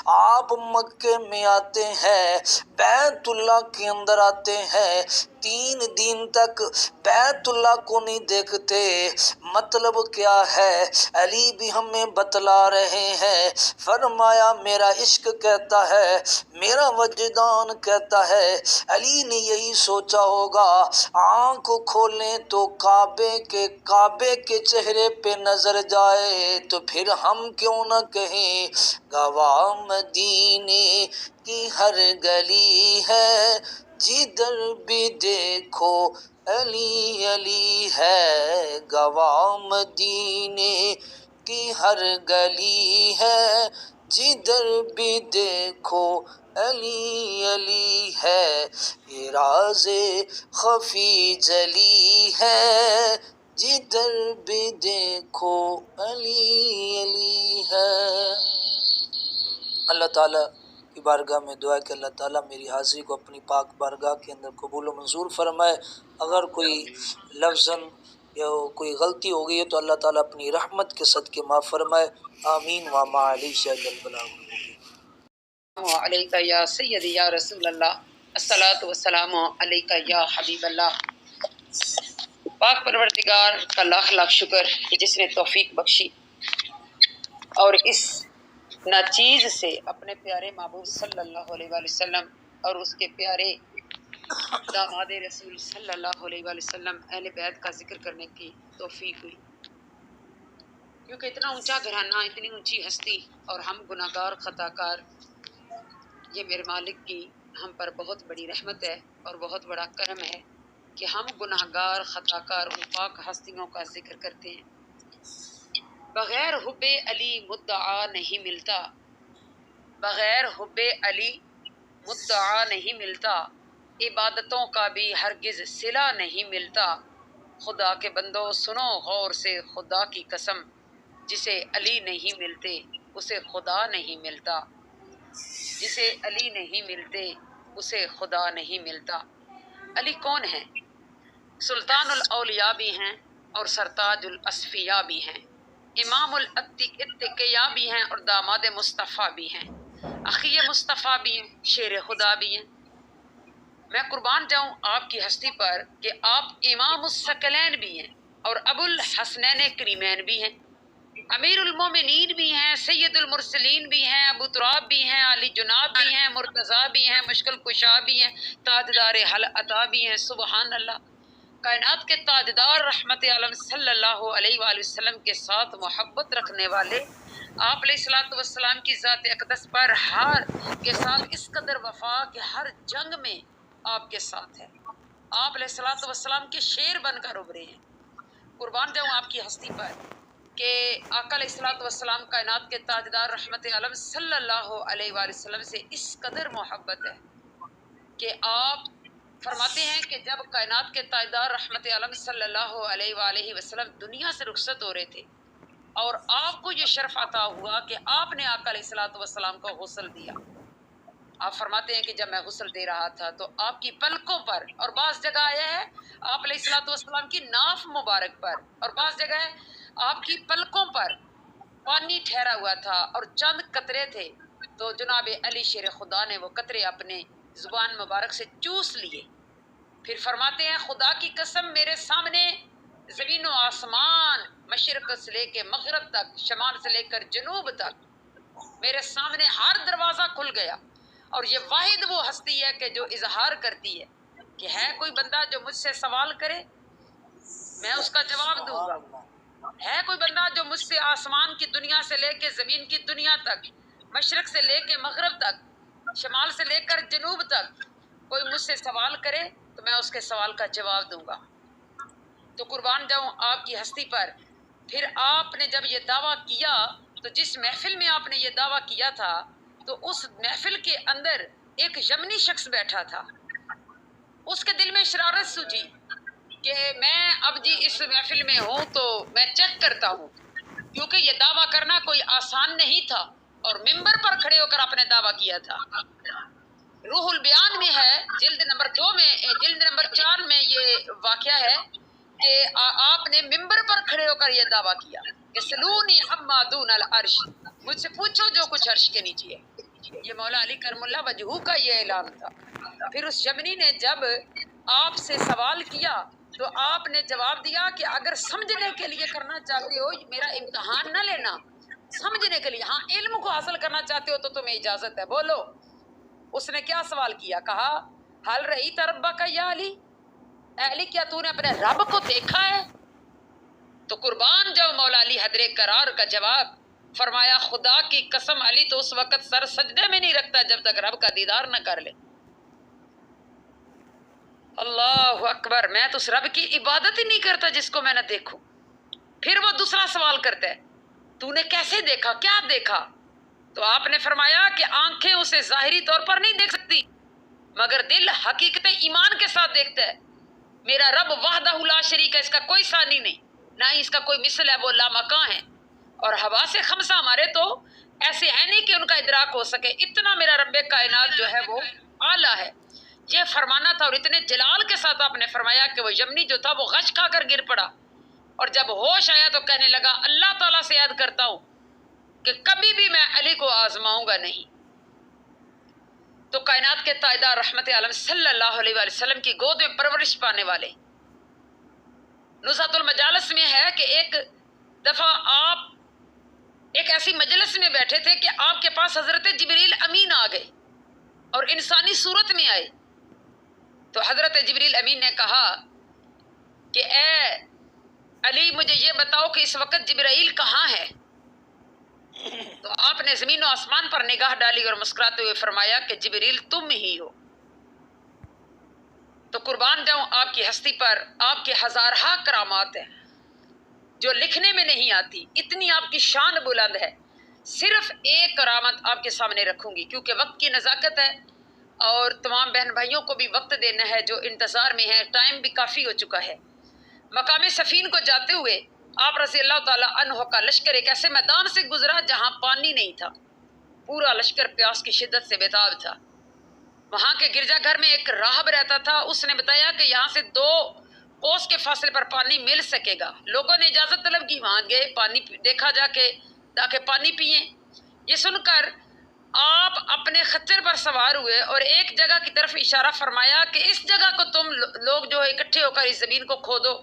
آپ مکے میں آتے ہیں، بیت اللہ کے اندر آتے ہیں، 3 دن تک بیت اللہ کو نہیں دیکھتے، مطلب کیا ہے؟ علی بھی ہمیں بتلا رہے ہیں، فرمایا میرا عشق کہتا ہے، میرا وجدان کہتا ہے، علی نے یہی سوچا ہوگا آنکھ کھولیں تو کعبے کے چہرے پہ نظر جائے، تو پھر ہم کیوں نہ کہیں گواہ مدینے کی ہر گلی ہے، جدھر بھی دیکھو علی علی ہے، گواہ مدینے کی ہر گلی ہے، جدھر بھی دیکھو علی علی ہے، یہ راز خفی جلی ہے، جدھر بھی دیکھو علی علی ہے۔ اللہ تعالیٰ کی بارگاہ میں دعا ہے کہ اللہ تعالیٰ میری حاضری کو اپنی پاک بارگاہ کے اندر قبول و منظور فرمائے، اگر کوئی لفظاً یا کوئی غلطی ہو گئی ہے تو اللہ تعالیٰ اپنی رحمت کے صدقے معاف فرمائے، آمین وما علی شہد البلاغ المبین۔ علیکہ یا سیدی یا رسول اللہ، الصلاۃ والسلام علیکہ یا حبیب اللہ۔ پاک پروردگار کا لاکھ لاکھ شکر کہ جس نے توفیق بخشی اور اس ناچیز سے اپنے پیارے محبوب صلی اللہ علیہ وآلہ وسلم اور اس کے پیارے داماد رسول صلی اللہ علیہ وآلہ وسلم اہل بیت کا ذکر کرنے کی توفیق ہوئی، کیونکہ اتنا اونچا گھرانہ، اتنی اونچی ہستی اور ہم گناہ گار خطا کار، یہ میرے مالک کی ہم پر بہت بڑی رحمت ہے اور بہت بڑا کرم ہے کہ ہم گناہ گار خطا کار ان پاک ہستیوں کا ذکر کرتے ہیں۔ بغیر حب علی مدعا نہیں ملتا، بغیر حب علی مدعا نہیں ملتا، عبادتوں کا بھی ہرگز صلہ نہیں ملتا، خدا کے بندو سنو غور سے خدا کی قسم، جسے علی نہیں ملتے اسے خدا نہیں ملتا، جسے علی نہیں ملتے اسے خدا نہیں ملتا۔ علی کون ہے؟ سلطان الاولیاء بھی ہیں اور سرتاج الاصفیاء بھی ہیں، امام الاتقیاء بھی ہیں اور داماد مصطفیٰ بھی ہیں، اخی مصطفیٰ بھی ہیں، شیر خدا بھی ہیں۔ میں قربان جاؤں آپ کی ہستی پر کہ آپ امام الثقلین بھی ہیں اور ابو الحسنین کریمین بھی ہیں، امیر المومنین بھی ہیں، سید المرسلین بھی ہیں، ابو تراب بھی ہیں، علی جناب بھی ہیں، مرتضیٰ بھی ہیں، مشکل کشا بھی ہیں، تاجدار حل عطا بھی ہیں۔ سبحان اللہ، کائنات کے تاجدار رحمت عالم صلی اللہ علیہ وآلہ وسلم کے ساتھ محبت رکھنے والے آپ علیہ الصلوۃ والسلام کی ذات اقدس پر ہر کے ساتھ اس قدر وفا کہ ہر جنگ میں آپ کے ساتھ ہے، آپ علیہ الصلوۃ والسلام کے شیر بن کر ابھرے ہیں۔ قربان جاؤں آپ کی ہستی پر کہ آقا علیہ الصلوۃ والسلام کائنات کے تاجدار رحمت عالم صلی اللہ علیہ وآلہ وسلم سے اس قدر محبت ہے کہ آپ فرماتے ہیں کہ جب کائنات کے تاجدار رحمت عالم صلی اللہ علیہ وآلہ وسلم دنیا سے رخصت ہو رہے تھے اور آپ کو یہ شرف عطا ہوا کہ آپ نے آقا علیہ الصلوۃ والسلام کو غسل دیا، آپ فرماتے ہیں کہ جب میں غسل دے رہا تھا تو آپ کی پلکوں پر، اور بعض جگہ آیا ہے آپ علیہ الصلوۃ والسلام کی ناف مبارک پر، اور بعض جگہ ہے آپ کی پلکوں پر پانی ٹھہرا ہوا تھا اور چند قطرے تھے، تو جناب علی شیر خدا نے وہ قطرے اپنے زبان مبارک سے چوس لیے. پھر فرماتے ہیں خدا کی قسم میرے سامنے زمین و آسمان، مشرق سے لے کے مغرب تک، شمال سے لے کر جنوب تک، میرے سامنے ہر دروازہ کھل گیا. اور یہ واحد وہ ہستی ہے کہ جو اظہار کرتی ہے کہ ہے کوئی بندہ جو مجھ سے سوال کرے میں اس کا جواب دوں گا، ہے کوئی بندہ جو مجھ سے آسمان کی دنیا سے لے کے زمین کی دنیا تک، مشرق سے لے کے مغرب تک، شمال سے لے کر جنوب تک کوئی مجھ سے سوال کرے تو میں اس کے سوال کا جواب دوں گا. تو قربان جاؤں آپ کی ہستی پر. پھر آپ نے جب یہ دعویٰ کیا تو جس محفل میں آپ نے یہ دعویٰ کیا تھا تو اس محفل کے اندر ایک یمنی شخص بیٹھا تھا. اس کے دل میں شرارت سوچی کہ میں اب جی اس محفل میں ہوں تو میں چیک کرتا ہوں، کیونکہ یہ دعویٰ کرنا کوئی آسان نہیں تھا اور ممبر پر کھڑے ہو کر آپ نے دعویٰ کیا تھا. روح البیان میں ہے جلد نمبر 4 میں یہ واقعہ ہے کہ آپ نے ممبر پر کھڑے ہو کر یہ دعویٰ کیا کہ سلونی عما دون العرش، مجھ سے پوچھو جو کچھ عرش کے نیچے ہے. یہ مولا علی کرم اللہ وجہہ کا یہ اعلان تھا. پھر اس یمنی نے جب آپ سے سوال کیا تو آپ نے جواب دیا کہ اگر سمجھنے کے لیے کرنا چاہتے ہو میرا امتحان نہ لینا، سمجھنے کے لیے، ہاں علم کو حاصل کرنا چاہتے ہو تو تمہیں اجازت ہے، بولو. اس نے کیا سوال کیا؟ کہا حل رہی تربا کا یا علی، اے علی کیا تو نے اپنے رب کو دیکھا ہے؟ تو قربان جاؤ مولا علی حیدر کرار کا جواب، فرمایا خدا کی قسم علی تو اس وقت سر سجدے میں نہیں رکھتا جب تک رب کا دیدار نہ کر لے. اللہ اکبر، میں تو اس رب کی عبادت ہی نہیں کرتا جس کو میں نہ دیکھوں. پھر وہ دوسرا سوال کرتا ہے تو نے کیسے دیکھا، کیا دیکھا؟ تو آپ نے فرمایا کہ آنکھیں اسے ظاہری طور پر نہیں دیکھ سکتی مگر دل حقیقت ایمان کے ساتھ دیکھتا ہے. میرا رب وحدہ لا شریک ہے، اس کا کوئی ثانی نہیں، نہ ہی اس کا کوئی مثل ہے، وہ لامکاں ہے. اور حواس خمسہ ہمارے تو ایسے ہے نہیں کہ ان کا ادراک ہو سکے، اتنا میرا رب کائنات جو ہے وہ اعلیٰ ہے. یہ فرمانا تھا اور اتنے جلال کے ساتھ آپ نے فرمایا کہ وہ یمنی جو تھا وہ غش کھا کر گر پڑا اور جب ہوش آیا تو کہنے لگا اللہ تعالیٰ سے یاد کرتا ہوں کہ کبھی بھی میں علی کو آزماؤں گا نہیں. تو کائنات کے تائیدار رحمت عالم صلی اللہ علیہ وآلہ وسلم کی گود میں پرورش پانے والے نزہت المجالس میں ہے کہ ایک دفعہ آپ ایک ایسی مجلس میں بیٹھے تھے کہ آپ کے پاس حضرت جبریل امین آ گئے اور انسانی صورت میں آئے. تو حضرت جبریل امین نے کہا کہ اے علی مجھے یہ بتاؤ کہ اس وقت جبرائیل کہاں ہے؟ تو آپ نے زمین و آسمان پر نگاہ ڈالی اور مسکراتے ہوئے فرمایا کہ جبریل تم ہی ہو. تو قربان جاؤں آپ کی ہستی پر آپ کے ہزارہا کرامات ہیں جو لکھنے میں نہیں آتی، اتنی آپ کی شان بلند ہے. صرف ایک کرامت آپ کے سامنے رکھوں گی کیونکہ وقت کی نزاکت ہے اور تمام بہن بھائیوں کو بھی وقت دینا ہے جو انتظار میں ہے، ٹائم بھی کافی ہو چکا ہے. مقام صفین کو جاتے ہوئے آپ رضی اللہ تعالیٰ عنہ کا لشکر ایک ایسے میدان سے گزرا جہاں پانی نہیں تھا، پورا لشکر پیاس کی شدت سے بےتاب تھا. وہاں کے گرجا گھر میں ایک راہب رہتا تھا، اس نے بتایا کہ یہاں سے 2 کوس کے فاصلے پر پانی مل سکے گا. لوگوں نے اجازت طلب کی، وہاں گئے، پانی دیکھا جا کے تاکہ پانی پئیں. یہ سن کر آپ اپنے خچر پر سوار ہوئے اور ایک جگہ کی طرف اشارہ فرمایا کہ اس جگہ کو تم لوگ جو اکٹھے ہو کر اس زمین کو کھودو.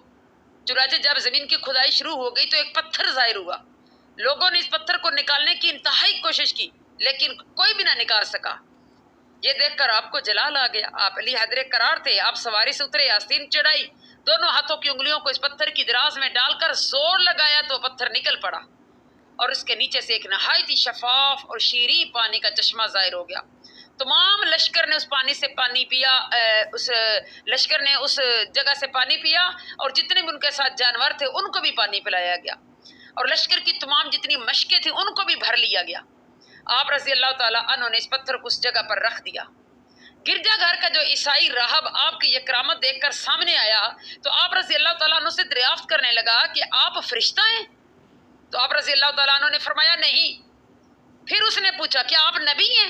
چنانچہ جب زمین کی کھدائی شروع ہو گئی تو ایک پتھر ظاہر ہوا. لوگوں نے اس پتھر کو نکالنے کی انتہائی کوشش کی لیکن کوئی بھی نہ نکال سکا. یہ دیکھ کر آپ کو جلال آ گیا. آپ علی حیدر کرار تھے، آپ سواری سے اترے، آستین چڑھائی، دونوں ہاتھوں کی انگلیوں کو اس پتھر کی دراز میں ڈال کر زور لگایا تو پتھر نکل پڑا اور اس کے نیچے سے ایک نہایت ہی شفاف اور شیریں پانی کا چشمہ ظاہر ہو گیا. تمام لشکر نے اس پانی سے پانی پیا، اس لشکر نے اس جگہ سے پانی پیا اور جتنے بھی ان کے ساتھ جانور تھے ان کو بھی پانی پلایا گیا اور لشکر کی تمام جتنی مشقیں تھیں ان کو بھی بھر لیا گیا. آپ رضی اللہ تعالیٰ عنہ نے اس پتھر کو اس جگہ پر رکھ دیا. گرجا گھر کا جو عیسائی راہب آپ کی یہ کرامت دیکھ کر سامنے آیا تو آپ رضی اللہ تعالیٰ عنہ سے دریافت کرنے لگا کہ آپ فرشتہ ہیں؟ تو آپ رضی اللہ تعالیٰ عنہ نے فرمایا نہیں. پھر اس نے پوچھا کیا آپ نبی ہیں؟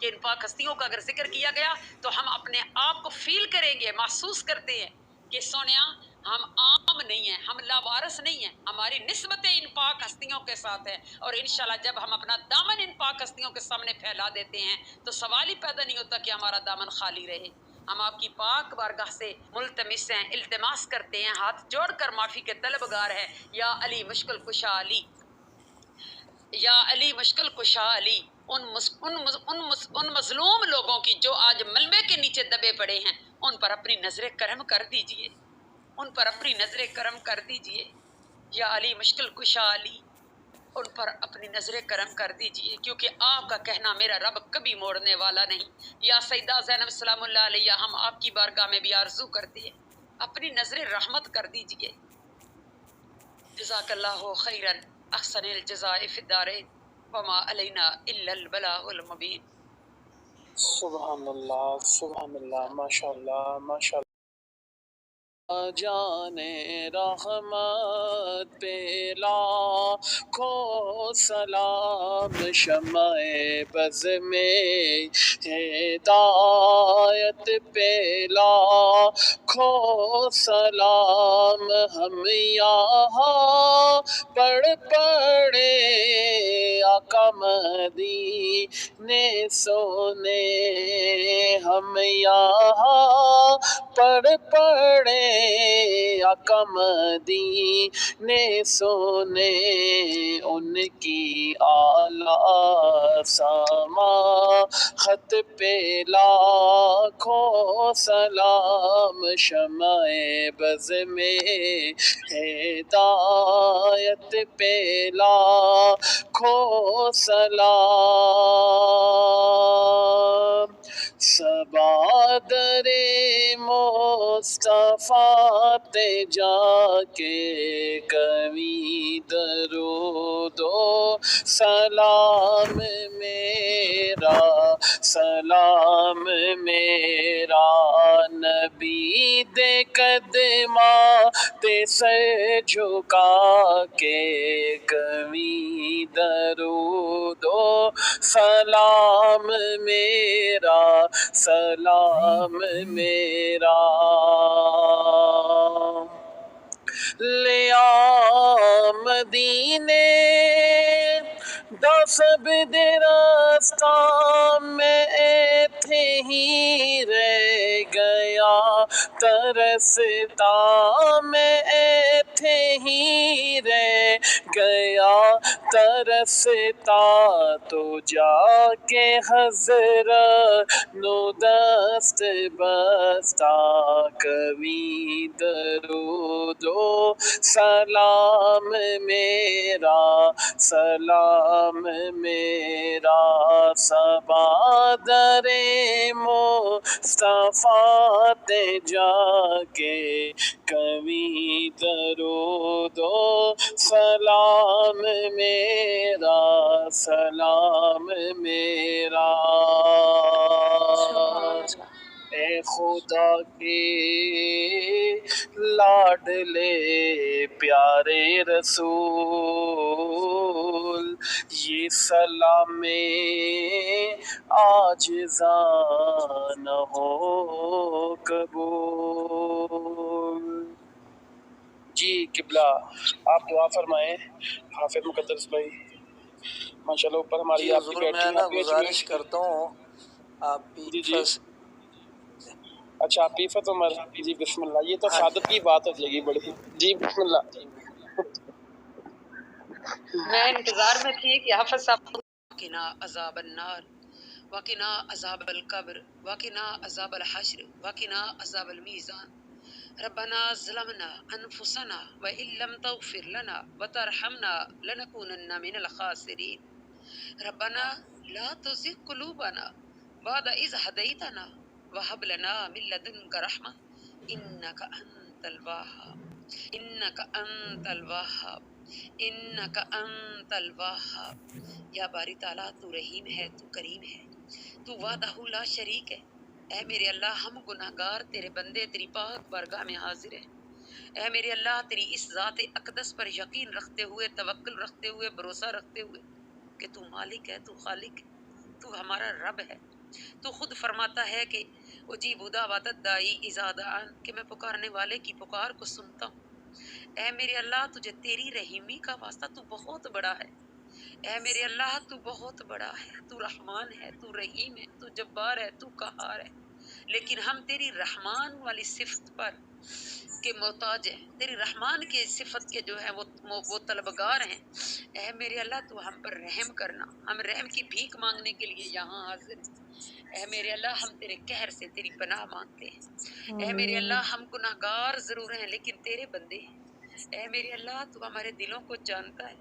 کہ ان پاک ہستیوں کا اگر ذکر کیا گیا تو ہم اپنے آپ کو فیل کریں گے، محسوس کرتے ہیں کہ سونیا ہم عام نہیں ہیں، ہم لاوارث نہیں ہیں، ہماری نسبتیں ان پاک ہستیوں کے ساتھ ہے، اور انشاءاللہ جب ہم اپنا دامن ان پاک ہستیوں کے سامنے پھیلا دیتے ہیں تو سوال ہی پیدا نہیں ہوتا کہ ہمارا دامن خالی رہے۔ ہم آپ کی پاک بارگاہ سے ملتمس ہیں، التماس کرتے ہیں، ہاتھ جوڑ کر معافی کے طلبگار ہیں، یا علی مشکل کشا علی، یا علی مشکل کشا علی، ان مظلوم لوگوں کی جو آج ملبے کے نیچے دبے پڑے ہیں، ان پر اپنی نظر کرم کر دیجئے، ان پر اپنی نظر کرم کر دیجئے، یا علی مشکل کشا علی، ان پر اپنی نظر کرم کر دیجئے، کیونکہ آپ کا کہنا میرا رب کبھی موڑنے والا نہیں۔ یا سیدہ زینب سلام اللہ علیہ، ہم آپ کی بارگاہ میں بھی آرزو کرتے ہیں اپنی نظر رحمت کر دیجئے۔ جزاک اللہ خیرا، احسن الجزاء فی الدارین، وما علینا الا البلاغ المبین۔ سبحان اللہ، سبحان اللہ، ماشاء اللہ، ماشاء اللہ۔ جان رحمت پہ لاکھوں سلام، شمع بز میں ہدایت پہ لاکھوں سلام، ہم یہاں پڑھ پڑھے آقا مدینے سونے، ہم یہاں پڑھ پڑھے آقا مدینے سونے، ان کی اعلیٰ سماحت پہ لاکھوں سلام، شمع بز میں ہدایت پہ لاکھوں سلام، سبادر مصطفیٰ تے جا کے کبھی درود و سلام میرا، سلام میرا نبی دے قدماں تے سر جھکا کے کبھی درود و سلام میرا، سلام میرا، لیا مدینے دا سب دے راستہ میں ایتھے ہی رہ گیا، ترستا میں ایتھے ہی رہ گیا، ترستا تو جا کے حضرت نو دست بستا، کبھی درود و سلام میرا، سلام میرا، سبادر مصطفیٰ تے جا کے کبھی درود و سلام میرا، سلام میرا، اے خدا کے لاڈلے پیارے رسول، یہ سلام عاجزاں نہ ہو قبول۔ جی قبلہ آپ دعا فرمائیں، حافظ مقدس بھائی ماشاءاللہ اوپر ہماری جی آپ کی حضور، بیٹھی میں نا آپ بھی گزارش کرتا ہوں آپ جی جی بھی اچھا عفیفت عمر، جی بسم اللہ، یہ تو ہاں سعادت کی بات ہو جائے گی بڑی، جی بسم اللہ۔ میں انتظار میں تھی کہ حافظ صاحب وقنا عذاب النار، وقنا عذاب القبر، وقنا عذاب الحشر، وقنا عذاب المیزان، ربنا ظلمنا انفسنا وان لم تغفر لنا وترحمنا لنكونن من الخاسرین، ربنا لا تزغ قلوبنا بعد اذ هديتنا وهب لنا من لدنك رحمة انك انت الوهاب، انك انت الوهاب، انك انت الوهاب۔ یا باری تعالیٰ تو رحیم ہے، تو کریم ہے، تو وحدہ لا شریک ہے۔ اے میرے اللہ، ہم گناہگار تیرے بندے تیری پاک بارگاہ میں حاضر ہیں۔ اے میرے اللہ، تیری اس ذات اقدس پر یقین رکھتے ہوئے، توکل رکھتے ہوئے، بھروسہ رکھتے ہوئے کہ تو مالک ہے، تو خالق ہے، تو تو ہمارا رب ہے. تو خود فرماتا ہے کہ اجیب دعوت الداعی اذا دعان، کہ میں پکارنے والے کی پکار کو سنتا ہوں. اے میرے اللہ تجھے تیری رحیمی کا واسطہ، تو بہت بڑا ہے. اے میرے اللہ تو بہت بڑا ہے، تو رحمان ہے، تو رحیم ہے، تو جبار ہے، تو قہار ہے. لیکن ہم تیری رحمان والی صفت پر کے محتاج ہیں، تیری رحمان کے صفت کے جو ہے وہ طلبگار ہیں. اے میرے اللہ تو ہم پر رحم کرنا، ہم رحم کی بھیک مانگنے کے لیے یہاں حاضر ہیں. اے میرے اللہ ہم تیرے قہر سے تیری پناہ مانگتے ہیں. اے میرے آمین اللہ ہم گناہگار ضرور ہیں لیکن تیرے بندے ہیں. اے میرے اللہ تو ہمارے دلوں کو جانتا ہے،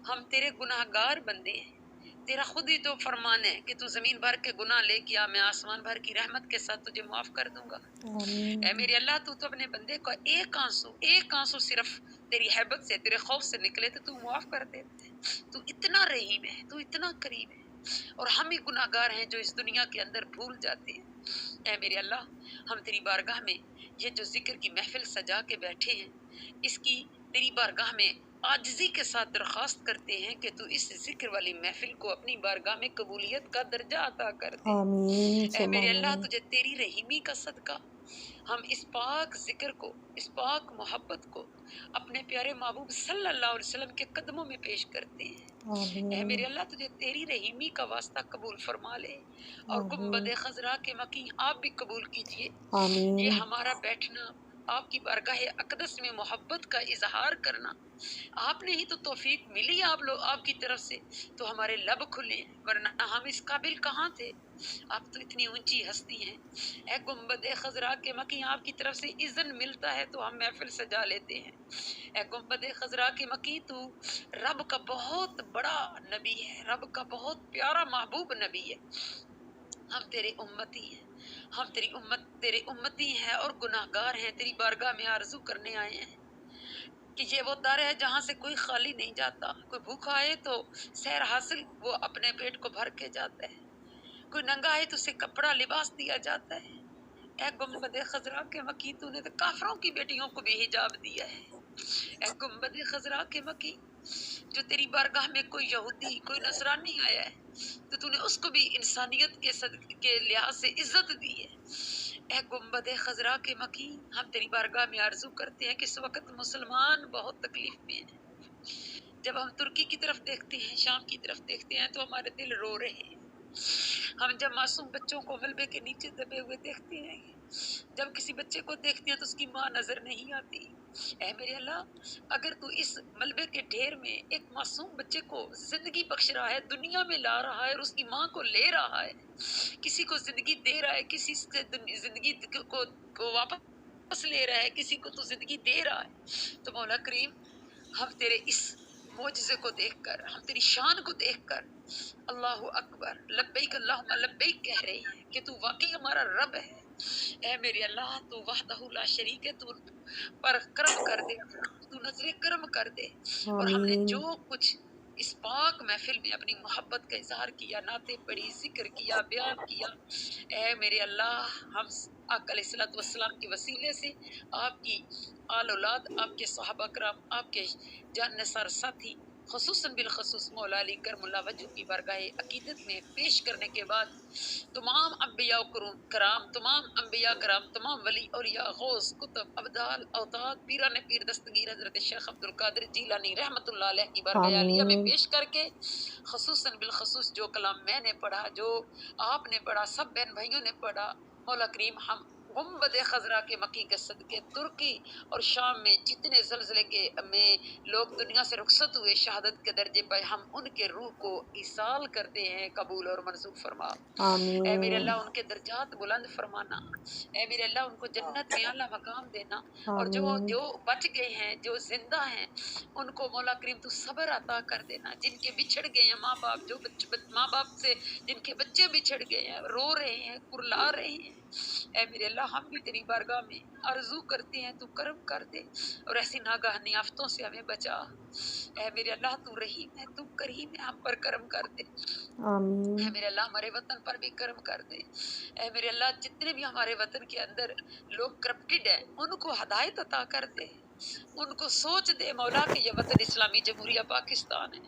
ہم تیرے گناہگار بندے ہیں. تیرا خود ہی تو فرمان ہے کہ تو زمین بھر کے گناہ لے کے آ، میں آسمان بھر کی رحمت کے ساتھ تجھے معاف کر دوں گا. آمین اے میرے اللہ تو اپنے بندے کو ایک آنسو صرف تیری حیبت سے، تیرے خوف سے نکلے تو معاف کر دیتے. تو اتنا رحیم ہے، تو اتنا کریم ہے، اور ہم ہی گناہگار ہیں جو اس دنیا کے اندر بھول جاتے ہیں. اے میرے اللہ ہم تیری بارگاہ میں یہ جو ذکر کی محفل سجا کے بیٹھے ہیں، اس کی تیری بارگاہ میں عاجزی کے ساتھ درخواست کرتے ہیں کہ تو اس ذکر والی محفل کو اپنی بارگاہ میں قبولیت کا درجہ عطا کر دے. آمین اے میرے سبحان اللہ اللہ تجھے تیری رحیمی کا صدقہ ہم اس پاک ذکر کو، اس پاک محبت کو اپنے پیارے محبوب صلی اللہ علیہ وسلم کے قدموں میں پیش کرتے ہیں. اے آمین میرے اللہ تجھے تیری رحیمی کا واسطہ قبول فرما لے، اور گنبد آمین خضرا کے مکی آپ بھی قبول کیجئے. یہ آمین ہمارا بیٹھنا آپ کی بارگاہ اقدس میں محبت کا اظہار کرنا، آپ نے ہی تو توفیق ملی آپ کی طرف سے تو ہمارے لب کھلے، ورنہ ہم اس قابل کہاں تھے. آپ تو اتنی اونچی ہستی ہیں. اے گنبد خضرا کے مکی آپ کی طرف سے اذن ملتا ہے تو ہم محفل سجا لیتے ہیں. اے گنبد خضرا کے مکی تو رب کا بہت بڑا نبی ہے، رب کا بہت پیارا محبوب نبی ہے. ہم تیرے امتی ہیں، ہم تیرے امتی ہیں اور گناہگار ہیں. تیری بارگاہ میں آرزو کرنے آئے ہیں کہ یہ وہ در ہے جہاں سے کوئی خالی نہیں جاتا. کوئی بھوکا آئے تو سیر حاصل وہ اپنے پیٹ کو بھر کے جاتا ہے، کوئی ننگا آئے تو اسے کپڑا لباس دیا جاتا ہے. اے گنبد خضرا کے مکی تو نے تو کافروں کی بیٹیوں کو بھی حجاب دیا ہے. اے گنبد خضرا کے مکی جو تیری بارگاہ میں کوئی یہودی کوئی نصرانی آیا ہے تو نے اس کو بھی انسانیت کے لحاظ سے عزت دی ہے. اے گنبد خضرا کے مکی ہم تیری بارگاہ میں آرزو کرتے ہیں کہ اس وقت مسلمان بہت تکلیف میں ہیں. جب ہم ترکی کی طرف دیکھتے ہیں، شام کی طرف دیکھتے ہیں تو ہمارے دل رو رہے ہیں. ہم جب معصوم بچوں کو ملبے کے نیچے دبے ہوئے دیکھتے ہیں، جب کسی بچے کو دیکھتے ہیں تو اس کی ماں نظر نہیں آتی. اے میرے اللہ اگر تو اس ملبے کے ڈھیر میں ایک معصوم بچے کو زندگی بخش رہا ہے، دنیا میں لا رہا ہے اور اس کی ماں کو لے رہا ہے، کسی کو زندگی دے رہا ہے، کسی سے زندگی کو واپس لے رہا ہے، کسی کو تو زندگی دے رہا ہے، تو مولا کریم ہم تیرے اس معجزے کو دیکھ کر، ہم تیری شان کو دیکھ کر اللہ اکبر لبیک اللہم لبیک کہہ رہے ہیں کہ تو واقعی ہمارا رب ہے. اے میرے اللہ تو وحدہ لا شریک ہے، تو پر کرم کر دے، تو نظر کرم کر دے. اور ہم نے آمین جو کچھ اس پاک محفل میں اپنی محبت کا اظہار کیا، نعتیں پڑھی، ذکر کیا، بیان کیا، اے میرے اللہ ہم آقا علیہ الصلوۃ والسلام کے وسیلے سے آپ کی آل اولاد، آپ کے صحابہ کرام، آپ کے جان نثار ساتھی، خصوصاً بالخصوص مولا علی کرم اللہ وجہ کی بارگاہ عقیدت میں پیش کرنے کے بعد تمام انبیاء کرام، تمام انبیاء کرام، تمام ولی اولیاء، غوث، کتب، ابدال، اوتاد، پیران پیر دستگیر حضرت شیخ عبد القادر جیلانی رحمۃ اللہ علیہ کی بارگاہ عالیہ میں آمین پیش کر کے خصوصاً بالخصوص جو کلام میں نے پڑھا، جو آپ نے پڑھا، سب بہن بھائیوں نے پڑھا، مولا کریم ہم گنبد خضرا کے مکی کے صدقے ترکی اور شام میں جتنے زلزلے کے میں لوگ دنیا سے رخصت ہوئے شہادت کے درجے پر، ہم ان کے روح کو ایصال کرتے ہیں، قبول اور منظور فرما. اے میرے آمین اللہ ان کے درجات بلند فرمانا. اے میرے اللہ ان کو جنت میں اعلیٰ مقام دینا. اور آمین جو بچ گئے ہیں، جو زندہ ہیں، ان کو مولا کریم تو صبر عطا کر دینا. جن کے بچھڑ گئے ہیں ماں باپ، جو ماں باپ سے جن کے بچے بچھڑ گئے ہیں، رو رہے ہیں، کرلا رہے ہیں، اے میرے اللہ ہم بھی تیری بارگاہ میں آرزو کرتے ہیں تو کرم کر دے اور ایسی ناگہانی آفتوں سے ہمیں بچا. اے میرے اللہ تو رحیم ہے، تو کریم ہے، ہم پر کرم کر دے. آمین اے میرے اللہ ہمارے وطن پر بھی کرم کر دے. اے میرے اللہ جتنے بھی ہمارے وطن کے اندر لوگ کرپٹڈ ہیں ان کو ہدایت عطا کر دے، ان کو سوچ دے مولا کہ یہ وطن اسلامی جمہوریہ پاکستان ہے،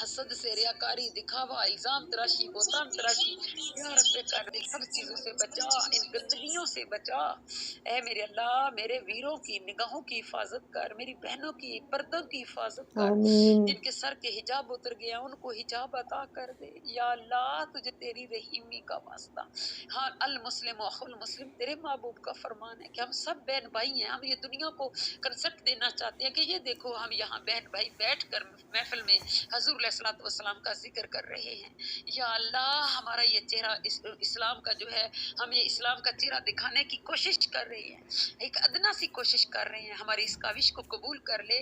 حسد سے، ریاکاری، دکھاوا، الزام تراشی، بہتان تراشی، یا رب کر دے سب چیزوں سے بچا، ان گندگیوں سے بچا۔ اے میرے اللہ میرے ویروں کی نگاہوں کی حفاظت کر، میری بہنوں کی پردوں کی حفاظت کر، آمین جن کے سر کے حجاب اتر گیا ان کو حجاب عطا کر دے یا اللہ، تجھے تیری رحیمی کا واسطہ۔ ہاں المسلم اخو المسلم تیرے محبوب کا فرمان ہے کہ ہم سب بہن بھائی ہیں۔ ہم یہ دنیا کو کنسپٹ دینا چاہتے ہیں کہ یہ دیکھو ہم یہاں بہن بھائی بیٹھ کر محفل میں حضور علیہ الصلوۃ والسلام کا ذکر کر رہے ہیں۔ یا اللہ ہمارا یہ چہرہ اسلام کا جو ہے، ہم یہ اسلام کا چہرہ دکھانے کی کوشش کر رہے ہیں، ایک ادنا سی کوشش کر رہے ہیں، ہماری اس کاوش کو قبول کر لے۔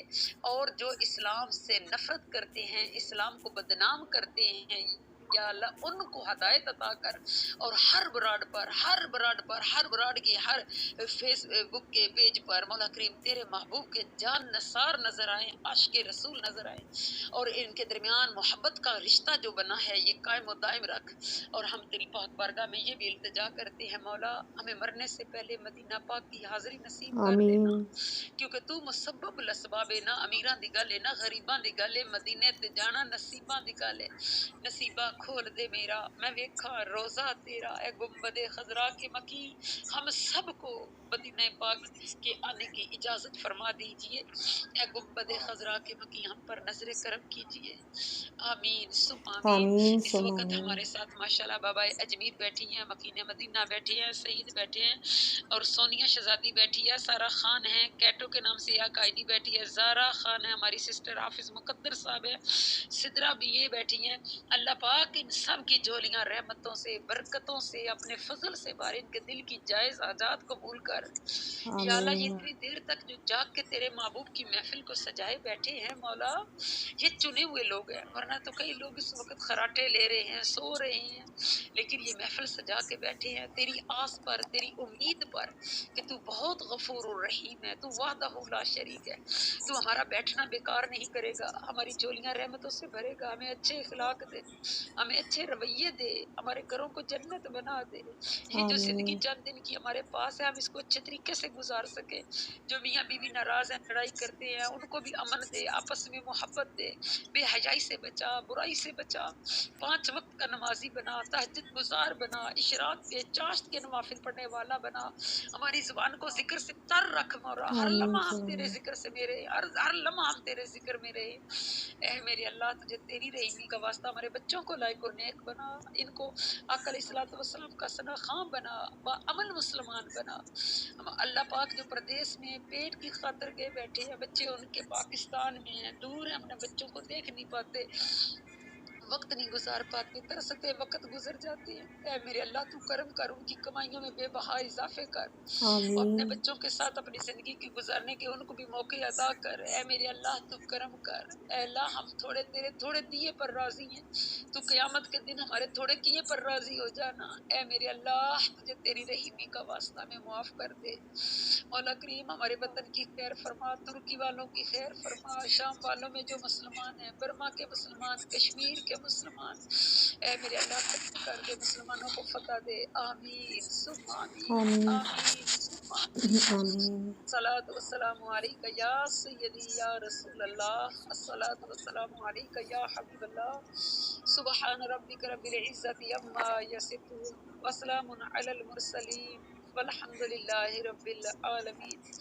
اور جو اسلام سے نفرت کرتے ہیں، اسلام کو بدنام کرتے ہیں، یا اللہ ان کو ہدایت عطا کر، اور ہر براڈ پر ہر براڈ کی ہر فیس بک کے پیج پر مولا کریم تیرے محبوب کے جان نثار نظر آئیں، عاشق رسول نظر آئیں، اور ان کے درمیان محبت کا رشتہ جو بنا ہے یہ قائم و دائم رکھ۔ اور ہم تیری پاک بارگاہ میں یہ بھی التجا کرتے ہیں مولا، ہمیں مرنے سے پہلے مدینہ پاک کی حاضری نصیب کر دینا، آمین کیونکہ تو مسبب الاسباب ہے، نہ امیراں دی گل ہے نہ غریباں دی گل ہے، مدینے تے جانا نصیباں دی گل ہے۔ نصیبہ کھول دے میرا میں ویکھاں روزہ تیرا، اے گنبد خضرا کے مکی، ہم سب کو مدینہ پاک کے آنے کی اجازت فرما دیجئے۔ اے گنبد خضرا کے مکی ہم پر نظر کرم کیجئے، آمین ثم آمین۔ آمین اس ثم وقت آمین ہمارے ساتھ ماشاءاللہ بابا اجمیر بیٹھی ہیں، مکین مدینہ بیٹھی ہیں، سعید بیٹھے ہیں، اور سونیا شہزادی بیٹھی ہے، سارا خان ہے، کیٹو کے نام سے یا قائدی بیٹھی ہے، زارا خان ہے، ہماری سسٹر حافظ مقدر صاحب ہے، سدرا بھی یہ بیٹھی ہیں۔ اللہ پاک ان سب کی جولیاں رحمتوں سے برکتوں سے اپنے فضل سے بھر، ان کے دل کی جائز حاجات قبول کر۔ یا اللہ یہ آمین اتنی دیر تک جو جاگ کے تیرے محبوب کی محفل کو سجائے بیٹھے ہیں مولا، یہ چنے ہوئے لوگ ہیں، ورنہ تو کئی لوگ اس وقت خراٹے لے رہے ہیں، سو رہے ہیں، لیکن یہ محفل سجا کے بیٹھے ہیں تیری آس پر، تیری امید پر کہ تو بہت غفور الرحیم ہے، تو وحدہ لا شریک ہے، تو ہمارا بیٹھنا بیکار نہیں کرے گا، ہماری جولیاں رحمتوں سے بھرے گا، ہمیں اچھے اخلاق دے، ہمیں اچھے رویے دے، ہمارے گھروں کو جنت بنا دے۔ یہ جو زندگی آمین چند دن کی ہمارے پاس ہے ہم اس کو اچھے طریقے سے گزار سکیں۔ جو میاں بیوی ناراض ہیں، لڑائی کرتے ہیں، ان کو بھی امن دے، آپس میں محبت دے، بے حیائی سے بچا، برائی سے بچا، 5 وقت کا نمازی بنا، تہجد گزار بنا، اشراق کے چاشت کے نوافل پڑھنے والا بنا، ہماری زبان کو ذکر سے تر رکھ مولا، ہر آمین لمحہ ہم ثم تیرے آمین ذکر سے میرے، ہر لمحہ ہم تیرے ذکر میں رہے۔ اے میرے اللہ تجھے تیری رحیمی کا واسطہ ہمارے بچوں کو لائق و نیک بنا، ان کو آقا علیہ الصلوۃ والسلام کا ثنا خواں بنا، با عمل مسلمان بنا۔ ہم اللہ پاک جو پردیس میں پیٹ کی خاطر گئے بیٹھے ہیں، بچے ان کے پاکستان میں ہیں، دور ہیں، اپنے بچوں کو دیکھ نہیں پاتے، وقت نہیں گزار پاتے، ترستے وقت گزر جاتے ہیں۔ اے میرے اللہ تو کرم کر، ان کی کمائیوں میں بے بہا اضافے کر، اور اپنے آمین بچوں کے ساتھ اپنی زندگی کی گزارنے کے ان کو بھی موقع عطا کر۔ اے میرے اللہ تو کرم کر، اے اللہ ہم تھوڑے تیرے تھوڑے دیے پر راضی ہیں، تو قیامت کے دن ہمارے تھوڑے کیے پر راضی ہو جانا۔ اے میرے اللہ تجھے تیری رحیمی کا واسطہ میں معاف کر دے۔ مولا کریم ہمارے وطن کی خیر فرما، ترکی والوں کی خیر فرما، شام والوں میں جو مسلمان ہیں، برما کے مسلمان، کشمیر کے مسلمان، اے میرے اللہ کرم کر دے، مسلمانوں کو فتح دے، آمین ثم آمین، آمین آمین ثم آمین۔ آمین الصلاۃ والسلام علیک یا سیدی یا رسول اللہ، الصلاۃ والسلام علیک یا حبیب اللہ، سبحان ربک رب العزت عما یصفون وسلام علی المرسلین والحمد للہ رب العالمین۔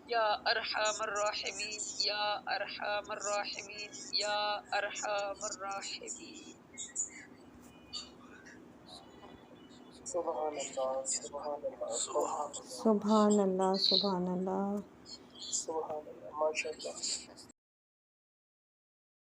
یا ارحم الراحمین، یا ارحم الراحمین، یا ارحم الراحمین۔ سبحان اللہ سبحان اللہ سبحان الحمدللہ اللہ سبحان اللہ سبحان اللہ سبحان اللہ ماشاء اللہ۔